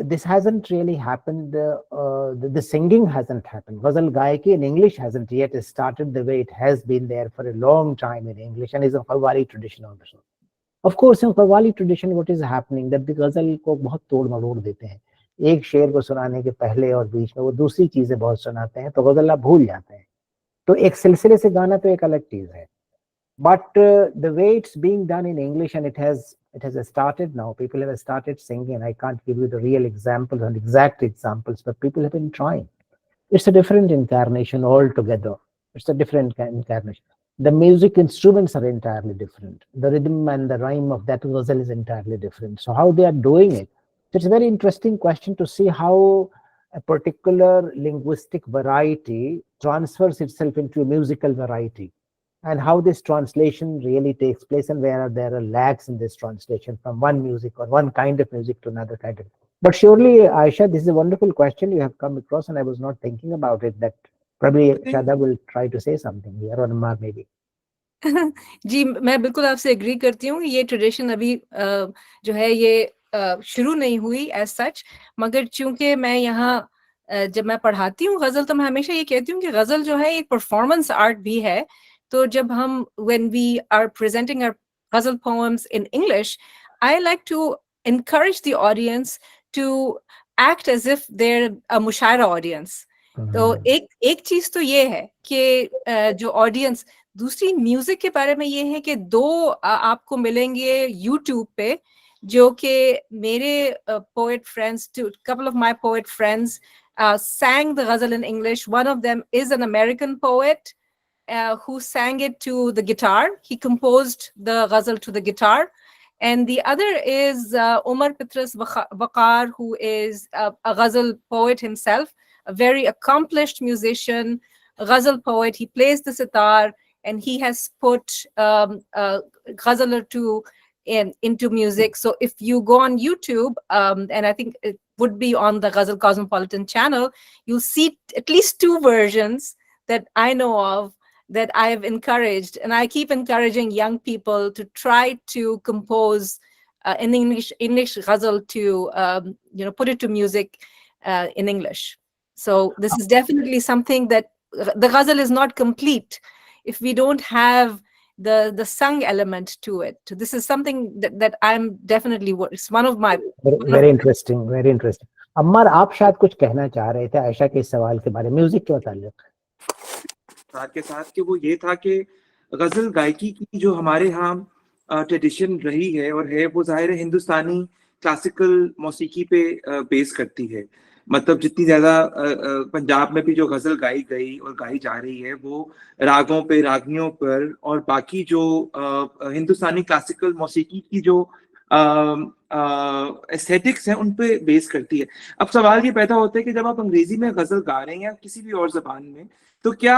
this hasn't really happened, the singing hasn't happened. Ghazal Gayaki in English hasn't yet started the way it has been there for a long time in English, and is a Qawwali tradition also. Of course, in Qawwali tradition, what is happening, that the ghazal को बहुत तोड़ मरोड़ देते हैं. एक शेर को सुनाने के पहले और बीच में वो दूसरी चीजें बहुत सुनाते हैं, तो गजल आप भूल जाते हैं. तो एक सिलसिले से गाना तो एक अलग चीज है. But the way it's being done in English, and it has started now. People have started singing. I can't give you the real examples and exact examples, but people have been trying. It's a different incarnation altogether. It's a different incarnation. The music instruments are entirely different. The rhythm and the rhyme of that ghazal is entirely different. So how they are doing it, it's a very interesting question to see how a particular linguistic variety transfers itself into a musical variety, and how this translation really takes place, and where there are lags in this translation from one music or one kind of music to another kind of. But surely, Aisha, this is a wonderful question you have come across, and I was not thinking about it, that probably Shadab will try to say something here, or Ammar maybe. जी, मैं बिल्कुल आपसे agree करती हूँ. ये tradition अभी जो है ये शुरू नहीं एज सच, मगर चूंकि मैं यहाँ जब मैं पढ़ाती हूँ गजल, तो मैं हमेशा ये कहती हूँ कि गजल जो है एक परफॉर्मेंस आर्ट भी है. तो जब हम when we are presenting our ghazal poems in English, I like to encourage the audience to act as if they're a mushaira audience. तो एक चीज तो ये है कि जो ऑडियंस, दूसरी म्यूजिक के बारे में ये है कि दो आपको मिलेंगे यूट्यूब पे, जो कि मेरे poet friends, a couple of my poet friends sang the ghazal in English. One of them is an American poet who sang it to the guitar. He composed the ghazal to the guitar. And the other is Umar Pitras Waqar, who is a ghazal poet himself, a very accomplished musician, a ghazal poet. He plays the sitar, and he has put ghazal or two into music. So if you go on YouTube, and I think it would be on the Ghazal Cosmopolitan channel, you'll see at least two versions that I know of, that I have encouraged, and I keep encouraging young people to try to compose in English ghazal, to put it to music in English. So this is definitely something that the ghazal is not complete if we don't have the sung element to it. This is something that I'm definitely, it's one of my very interesting, very interesting. Ammar, आप शायद कुछ कहना चाह रहे थे आयशा के इस सवाल के बारे में, म्यूजिक के मुताल्लिक। साथ के साथ कि वो ये था कि गजल गायकी की जो हमारे यहाँ ट्रेडिशन रही है और है, वो जाहिर है हिंदुस्तानी क्लासिकल मौसीकी पे बेस करती है। मतलब जितनी ज्यादा पंजाब में भी जो गजल गाई गई और गाई जा रही है, वो रागों पे, रागनियों पर, और बाकी जो हिंदुस्तानी क्लासिकल मौसीकी की जो एस्थेटिक्स है उन पे बेस करती है। अब सवाल ये पैदा होता है कि जब आप अंग्रेजी में गजल गा रहे हैं या किसी भी और जबान में, तो क्या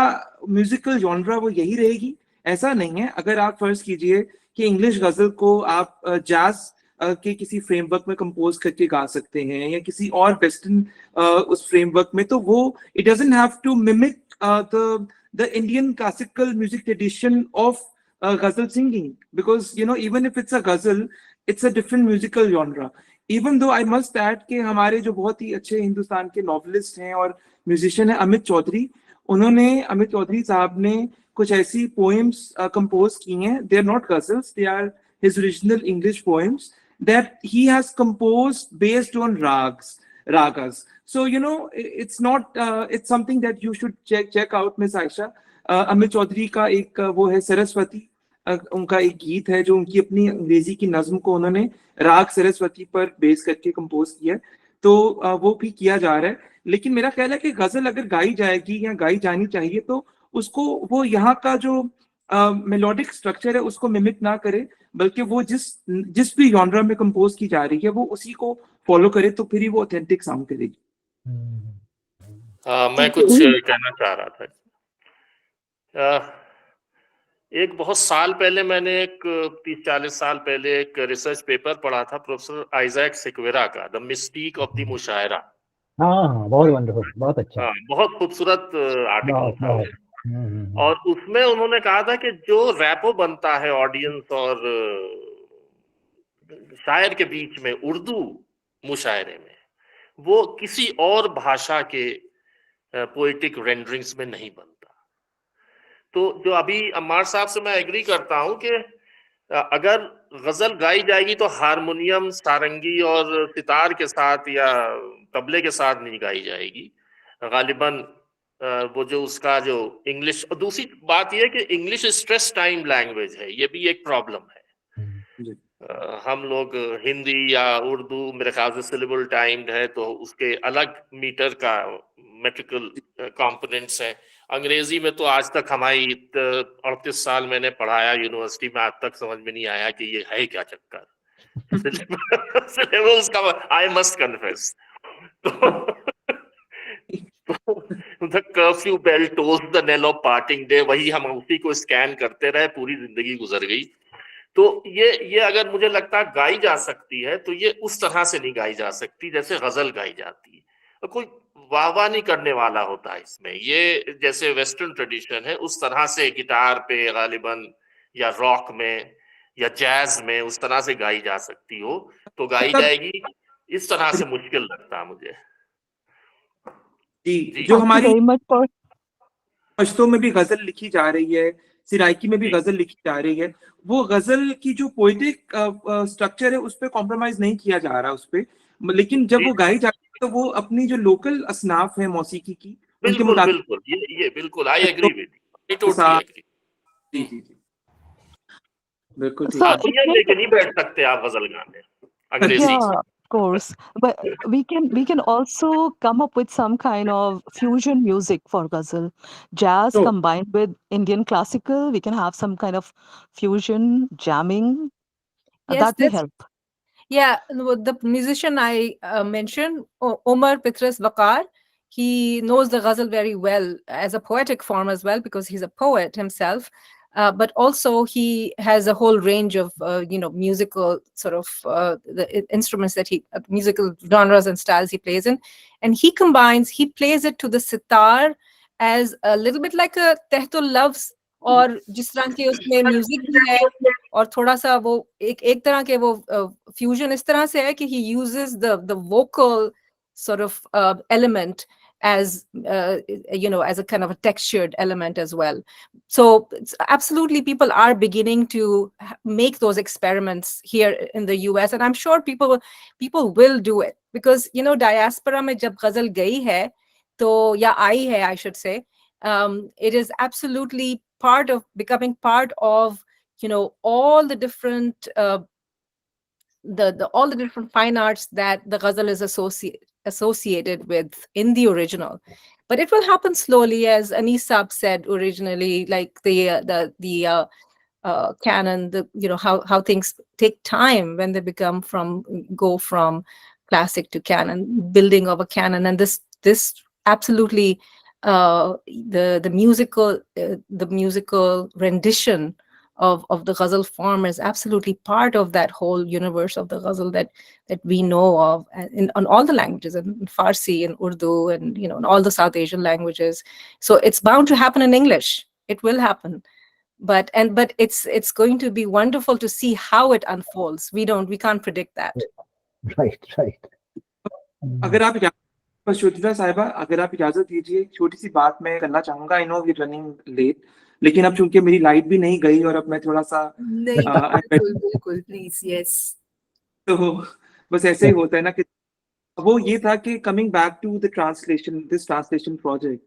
म्यूजिकल जॉनरा वो यही रहेगी? ऐसा नहीं है। अगर आप फर्ज कीजिए कि इंग्लिश गजल को आप जैज के किसी फ्रेमवर्क में कंपोज करके गा सकते हैं या किसी और वेस्टर्न उस फ्रेमवर्क में, तो वो it doesn't have to mimic the Indian classical music tradition of ghazal singing, because even if it's a ghazal, it's a different musical genre. Even though I must add कि हमारे जो बहुत ही अच्छे हिंदुस्तान के नॉवलिस्ट हैं और म्यूजिशियन हैं अमित चौधरी साहब ने कुछ ऐसी पोएम्स कंपोज की हैं, they are not ghazals, they are his original English poems that he has composed based on ragas. So it's not it's something that you should check out, Miss Aisha. Amit Chaudhary का एक वो है सरस्वती, उनका एक गीत है जो उनकी अपनी अंग्रेजी की नज्म को उन्होंने राग सरस्वती पर बेस करके कंपोज किया, तो वो भी किया जा रहा है। लेकिन मेरा ख्याल है कि गजल अगर गाई जाएगी या गाई जानी चाहिए, तो उसको वो यहाँ का जो मेलोडिक स्ट्रक्चर है उसको मिमिक ना करे, बल्कि वो जिस भी जॉनरा में कंपोज की जा रही है वो उसी को फॉलो करे, तो फिर ही वो ऑथेंटिक साउंड करेगी। मैं कुछ कहना चाह रहा था। एक बहुत साल पहले मैंने एक 30-40 साल पहले एक रिसर्च पेपर पढ़ा था प्रोफेसर आइजैक सिक्वेरा का, द मिस्टीक ऑफ द मुशायरा। हाँ, बहुत वंडरफुल, बहुत अच्छा। हाँ, बहुत खूबसूरत आर्टिकल था। और उसमें उन्होंने कहा था कि जो रैपो बनता है ऑडियंस और शायर के बीच में उर्दू मुशायरे में, वो किसी और भाषा के पोएटिक रेंडरिंग्स में नहीं बनता। तो जो अभी अम्मार साहब से मैं एग्री करता हूं कि अगर गजल गाई जाएगी तो हारमोनियम, सारंगी और सितार के साथ या तबले के साथ नहीं गाई जाएगी गालिबन। वो जो उसका जो इंग्लिश, और दूसरी बात यह है कि इंग्लिश स्ट्रेस टाइम लैंग्वेज है, ये भी एक प्रॉब्लम है। हम लोग हिंदी या उर्दू मेरे ख्याल से सिलेबल टाइम्ड है, तो उसके अलग मीटर का मेट्रिकल कंपोनेंट्स हैं। अंग्रेजी में तो आज तक हमारी 38 साल मैंने पढ़ाया यूनिवर्सिटी में, आज तक समझ में नहीं आया कि ये है क्या चक्कर सिलेबल्स का, I must confess. The curfew bell tolls the knell of parting day, वही हम उसी को स्कैन करते रहे, पूरी जिंदगी गुजर गई। तो ये अगर मुझे लगता है गाई जा सकती है, तो ये उस तरह से नहीं गाई जा सकती जैसे गजल गाई जाती है। तो कोई वाह नहीं करने वाला होता है इसमें, ये जैसे वेस्टर्न ट्रेडिशन है उस तरह से गिटार पे गालिबन या रॉक में या जैज में उस तरह से गाई जा सकती हो, तो गाई जाएगी। इस तरह से मुश्किल लगता है मुझे। जी, जो हमारी पश्तो में भी गजल लिखी जा रही है, सिराइकी में भी गजल लिखी जा रही है, वो गजल की जो पोएटिक स्ट्रक्चर है उस पर कॉम्प्रोमाइज नहीं किया जा रहा, उस पर लेकिन जब वो जी गाई जाती है तो वो अपनी जो लोकल असनाफ है मौसीकी की उनके बिल्कुल मुताबिक बिल्कुल, ये बिल्कुल, I agree with you, I totally agree. जी जी जी बिल्कुल ठीक So है। it हादिया can, लेके नहीं बैठ सकते आप गजल गाने अंग्रेजी। yeah, of course. But we can also come up with some kind of fusion music for ghazal, jazz तो combined with Indian classical. We can have some kind of fusion jamming. Yes, That may that's help. yeah. The musician I mentioned, Omar Pitras Bakar, he knows the ghazal very well as a poetic form as well because he's a poet himself. But also he has a whole range of musical sort of instruments that musical genres and styles he plays in, and he plays it to the sitar as a little bit like a tehtul loves, और जिस तरह के उसमें music भी है और थोड़ा सा वो एक तरह के वो फ्यूजन इस तरह से है कि he uses the vocal sort of element as as a kind of a textured element as well. So absolutely people are beginning to make those experiments here in the US, and I'm sure people will do it because diaspora में जब गजल गई है तो या आई है I should say, it is absolutely becoming part of all the different all the different fine arts that the ghazal is associated with in the original. But it will happen slowly, as Anis Saab said originally, like the canon, how things take time when they go from classic to canon, building of a canon, and this absolutely the musical rendition of the ghazal form is absolutely part of that whole universe of the ghazal that we know of on all the languages, in Farsi and Urdu and in all the South Asian languages. So it's bound to happen in English. It will happen. But it's going to be wonderful to see how it unfolds. We can't predict that. Right, right. अगर आप शुचिता साहिबा, अगर आप इजाजत दीजिए, छोटी सी बात मैं करना चाहूंगा। I know we running late, लेकिन अब चूंकि मेरी लाइट भी नहीं गई और अब मैं थोड़ा सा बिल्कुल प्लीज। यस, तो बस ऐसे ही होता है ना कि वो ये था कि coming back to the this translation project.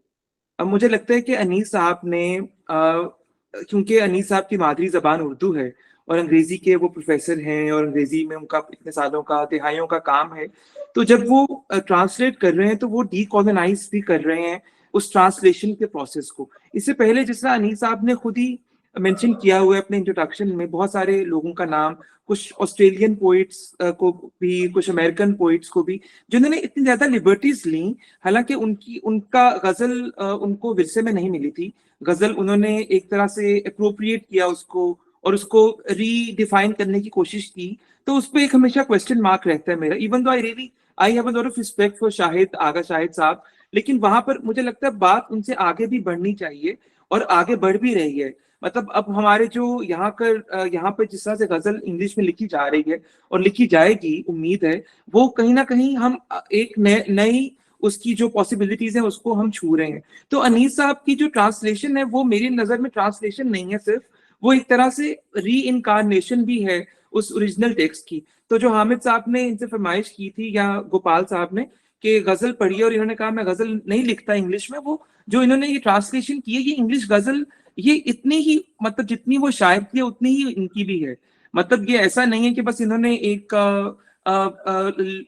अब मुझे लगता है कि अनीस साहब ने क्योंकि अनीस साहब की मादरी जबान उर्दू है और अंग्रेजी के वो प्रोफेसर हैं और अंग्रेजी में उनका इतने सालों का तिहाइयों का काम है, तो जब वो ट्रांसलेट कर रहे हैं तो वो डीकॉलोनाइज भी कर रहे हैं उस ट्रांसलेशन के प्रोसेस को। इससे पहले जिस तरह अनीस साहब ने खुद ही मेंशन किया हुआ है अपने इंट्रोडक्शन में, बहुत सारे लोगों का नाम, कुछ ऑस्ट्रेलियन पोइट्स को भी, कुछ अमेरिकन पोइट्स को भी, जिन्होंने इतनी ज्यादा लिबर्टीज ली। हालांकि उनका गजल उनको विरसे में नहीं मिली थी। गजल उन्होंने एक तरह से अप्रोप्रिएट किया उसको और उसको रीडिफाइन करने की कोशिश की, तो उस पर एक हमेशा क्वेश्चन मार्क रहता है मेरा। Even though I have a lot of respect for Agha Shahid sahab, लेकिन वहां पर मुझे लगता है बात उनसे आगे भी बढ़नी चाहिए और आगे बढ़ भी रही है। मतलब अब हमारे जो यहाँ पर जिस तरह से गजल इंग्लिश में लिखी जा रही है और लिखी जाएगी, उम्मीद है वो कहीं ना कहीं हम एक नई उसकी जो पॉसिबिलिटीज है उसको हम छू रहे हैं। तो अनीस साहब की जो ट्रांसलेशन है वो मेरी नजर में ट्रांसलेशन नहीं है सिर्फ, वो एक तरह से री इनकारनेशन भी है उस ओरिजिनल टेक्स्ट की। तो जो हामिद साहब ने इनसे फरमाइश की थी या गोपाल साहब ने कि गजल पढ़िए, और इन्होंने कहा मैं गजल नहीं लिखता इंग्लिश में, वो जो इन्होंने ये ट्रांसलेशन की है ये इंग्लिश गजल, ये इतनी ही मतलब जितनी वो शायर की है उतनी ही इनकी भी है। मतलब ये ऐसा नहीं है कि बस इन्होंने एक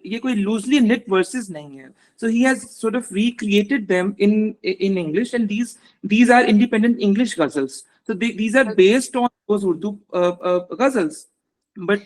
ये कोई लूजली निट वर्सेस नहीं है। So he has sort of recreated them in English, and these are independent English ghazals. So these are based on those Urdu ghazals. But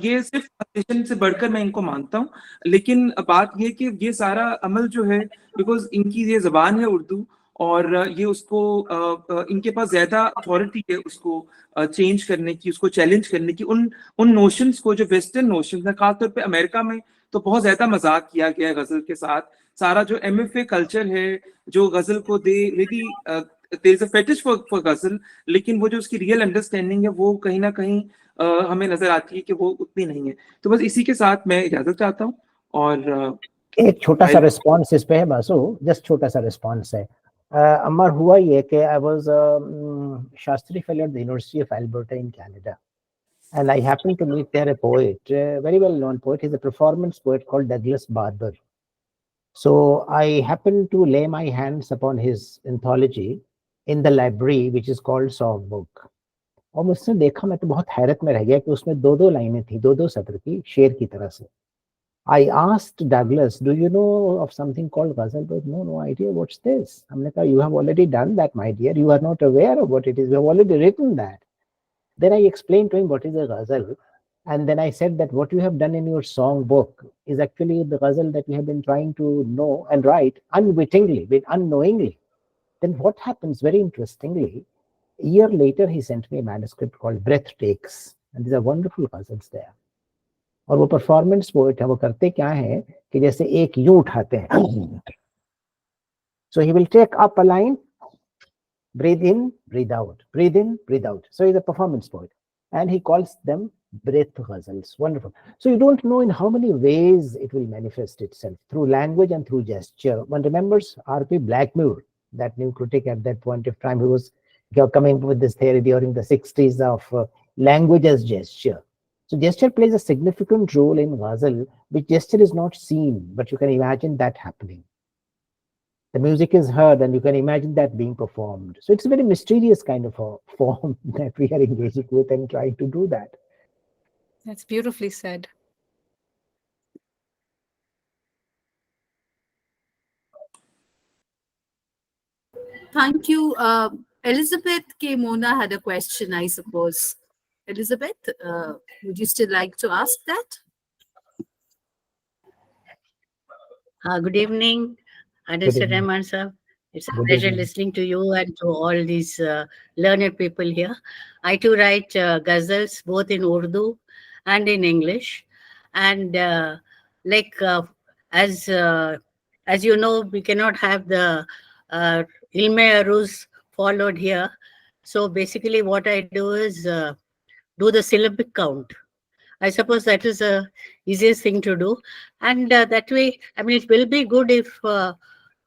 ये सिर्फ ट्रांसलेशन से बढ़कर मैं इनको मानता हूँ। लेकिन बात ये कि ये सारा अमल जो है, बिकॉज इनकी ये जबान है उर्दू और ये उसको इनके पास ज्यादा अथॉरिटी है उसको चेंज करने की, उसको चैलेंज करने की, उन नोशंस को जो वेस्टर्न नोशंस है, खासतौर पे अमेरिका में तो बहुत ज्यादा मजाक किया गया है गजल के साथ। सारा जो MFA कल्चर है जो गजल को दे really there is a fetish for ghazal, लेकिन वो जो उसकी रियल अंडरस्टैंडिंग है वो कहीं ना कहीं हमें नजर आती है कि वो उतनी नहीं है। तो बस इसी के साथ मैं इजाजत चाहता हूँ और एक छोटा सा रिस्पॉन्स इस पे है बासु, जस्ट छोटा सा रिस्पॉन्स है। अमर, हुआ ये कि I was Shastri fellow at the university of Alberta in Canada, And I happened to meet there a poet, a very well-known poet. He's a performance poet called Douglas Barber. So I happened to lay my hands upon his anthology in the library, which is called Song Book. और मुझसे देखा, मैं तो बहुत हैरत में रह गया कि उसमें दो दो लाइनें थी, दो दो सत्र की, शेर की तरह से. I asked Douglas, do you know of something called ghazal? But no idea. What's this? हमने कहा, you have already done that, my dear. You are not aware of what it is. You have already written that. Then I explained to him what is a ghazal. And then I said that what you have done in your song book is actually the ghazal that we have been trying to know and write unwittingly, unknowingly. Then what happens, very interestingly, a year later, he sent me a manuscript called Breath Takes. And these are wonderful ghazals there. और वो performance poet है, वो करते क्या है कि जैसे एक यूं उठाते हैं, so he will take up a line, breathe in, breathe out, breathe in, breathe out. So he's a performance poet, and he calls them breath ghazals. Wonderful. So you don't know in how many ways it will manifest itself, through language and through gesture. One remembers R.P. Blackmore, that new critic at that point of time, who was coming up with this theory during the 60s of language as gesture. So gesture plays a significant role in ghazal, which gesture is not seen, but you can imagine that happening. The music is heard and you can imagine that being performed. So it's a very mysterious kind of a form that we are engaging with and trying to do that. That's beautifully said. Thank you. Elizabeth K. Mona had a question, I suppose. Elizabeth, would you still like to ask that? Good evening, Anisur Rahman sir. It's a pleasure listening to you and to all these learned people here. I too write ghazals both in Urdu and in English. And as you know, we cannot have the ilme aruz followed here. So basically what I do is do the syllabic count. I suppose that is the easiest thing to do. And that way, I mean, it will be good if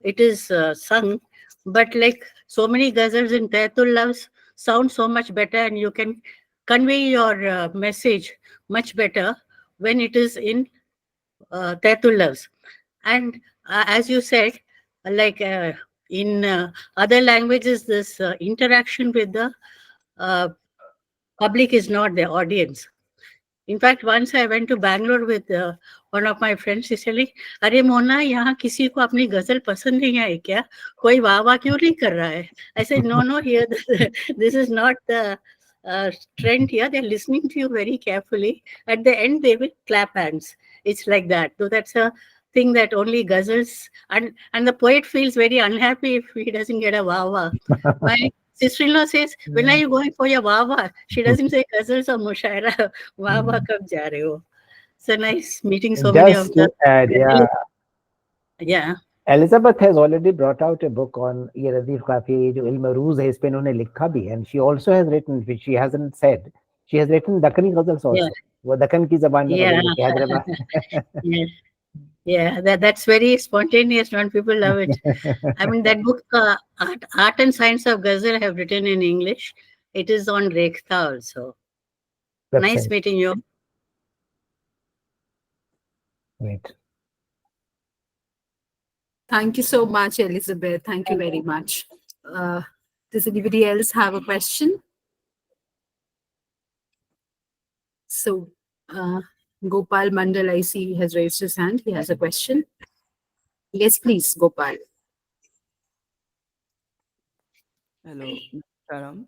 it is sung, but like so many ghazals in Taitul Loves sound so much better, and you can convey your message much better when it is in Taitul Loves. And as you said, like in other languages, this interaction with the public is not the audience. In fact, once I went to Bangalore with one of my friends. She said, "अरे मोना, यहाँ किसी को अपनी गजल पसंद नहीं आई क्या? कोई वाह वाह क्यों नहीं कर रहा है?" I said, "No, here this is not the trend here. They're listening to you very carefully. At the end, they will clap hands. It's like that. So that's a thing that only ghazals and the poet feels very unhappy if he doesn't get a wah wah. My sister-in-law says, "When are you going for your wah wah?" She doesn't say ghazals or mushaira. Wah wah kab ja rahe ho? So nice meeting so many of Just to them. add, Yeah. Elizabeth has already brought out a book on ये रदीफ काफी जो इल्म रूज है, इस पे इन्होंने लिखा भी है, and she also has written, which she hasn't said, she has written Dakkani ghazals also. वो दक्कन की जबान में ghazal लिखी है, Hyderabad. Yeah, that's very spontaneous. Non people love it. I mean, that book, Art and Science of Ghazal, I have written in English. It is on Rekhta also. Nice meeting you. Great. Thank you so much, Elizabeth. Thank you very much. Does anybody else have a question? So, Gopal Mandal, I see, has raised his hand. He has a question. Yes, please, Gopal. Hello, Karam.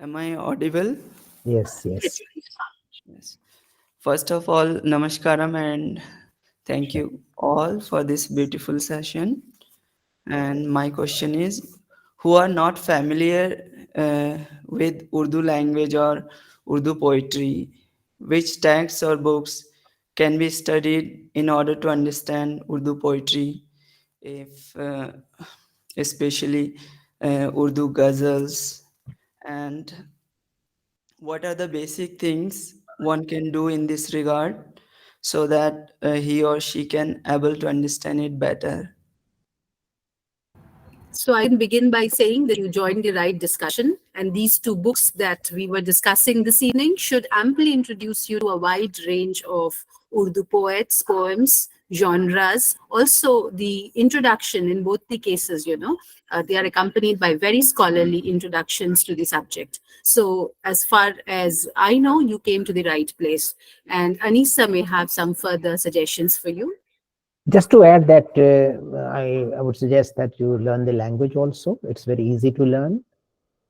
Am I audible? Yes. Yes. First of all, namaskaram and thank you all for this beautiful session. And my question is, who are not familiar with Urdu language or Urdu poetry, which texts or books can be studied in order to understand Urdu poetry, if especially Urdu ghazals, and what are the basic things one can do in this regard so that he or she can able to understand it better? So I can begin by saying that you joined the right discussion, and these two books that we were discussing this evening should amply introduce you to a wide range of Urdu poets, poems, genres. Also, the introduction in both the cases, they are accompanied by very scholarly introductions to the subject. So as far as I know, you came to the right place. And Anisa may have some further suggestions for you. Just to add that I would suggest that you learn the language also. It's very easy to learn.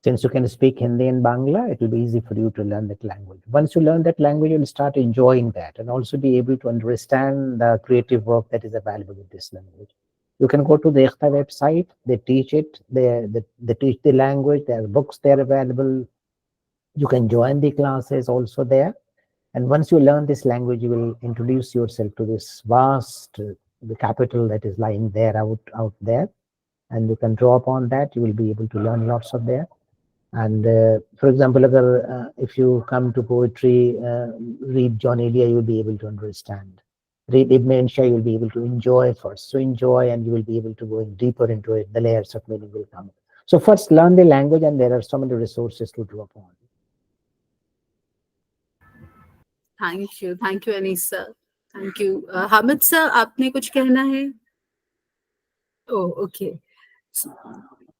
Since you can speak Hindi and Bangla, it will be easy for you to learn that language. Once you learn that language, you'll start enjoying that and also be able to understand the creative work that is available in this language. You can go to the ICTA website, they teach it, they teach the language, there are books there available. You can join the classes also there. And once you learn this language, you will introduce yourself to this vast, the capital that is lying there out there. And you can draw upon that, you will be able to learn lots of there. And for example, if you come to poetry, read John Elia, you will be able to understand. Read Ibn Insha, you will be able to enjoy first. So enjoy, and you will be able to go in deeper into it. The layers of meaning will come. So first learn the language, and there are so many resources to draw upon. Thank you, Anisa. Thank you, Hamid sir. आपने कुछ कहना है? Oh, okay.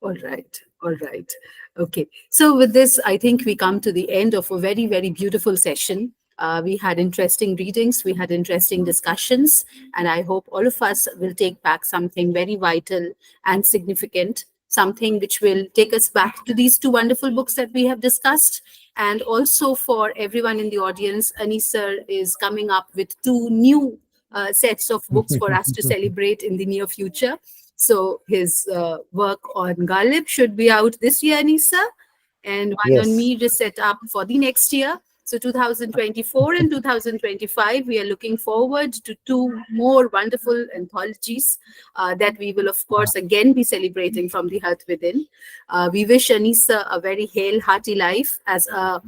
All right. Okay. So with this, I think we come to the end of a very, very beautiful session. We had interesting readings, we had interesting discussions, and I hope all of us will take back something very vital and significant, something which will take us back to these two wonderful books that we have discussed. And also for everyone in the audience, Anisur is coming up with two new sets of books for us to celebrate in the near future. So his work on Ghalib should be out this year, Anisa, and one on Mir is set up for the next year. So 2024 and 2025, we are looking forward to two more wonderful anthologies that we will, of course, again be celebrating from the heart within. We wish Anisa a very hail, hearty life as a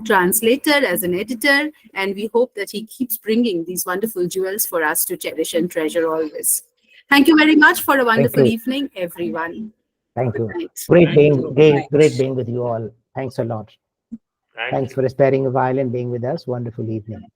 translator, as an editor, and we hope that he keeps bringing these wonderful jewels for us to cherish and treasure always. Thank you very much for a wonderful evening, everyone. Thank you. Great being with you all. Thanks a lot. Thanks for sparing a while and being with us. Wonderful evening.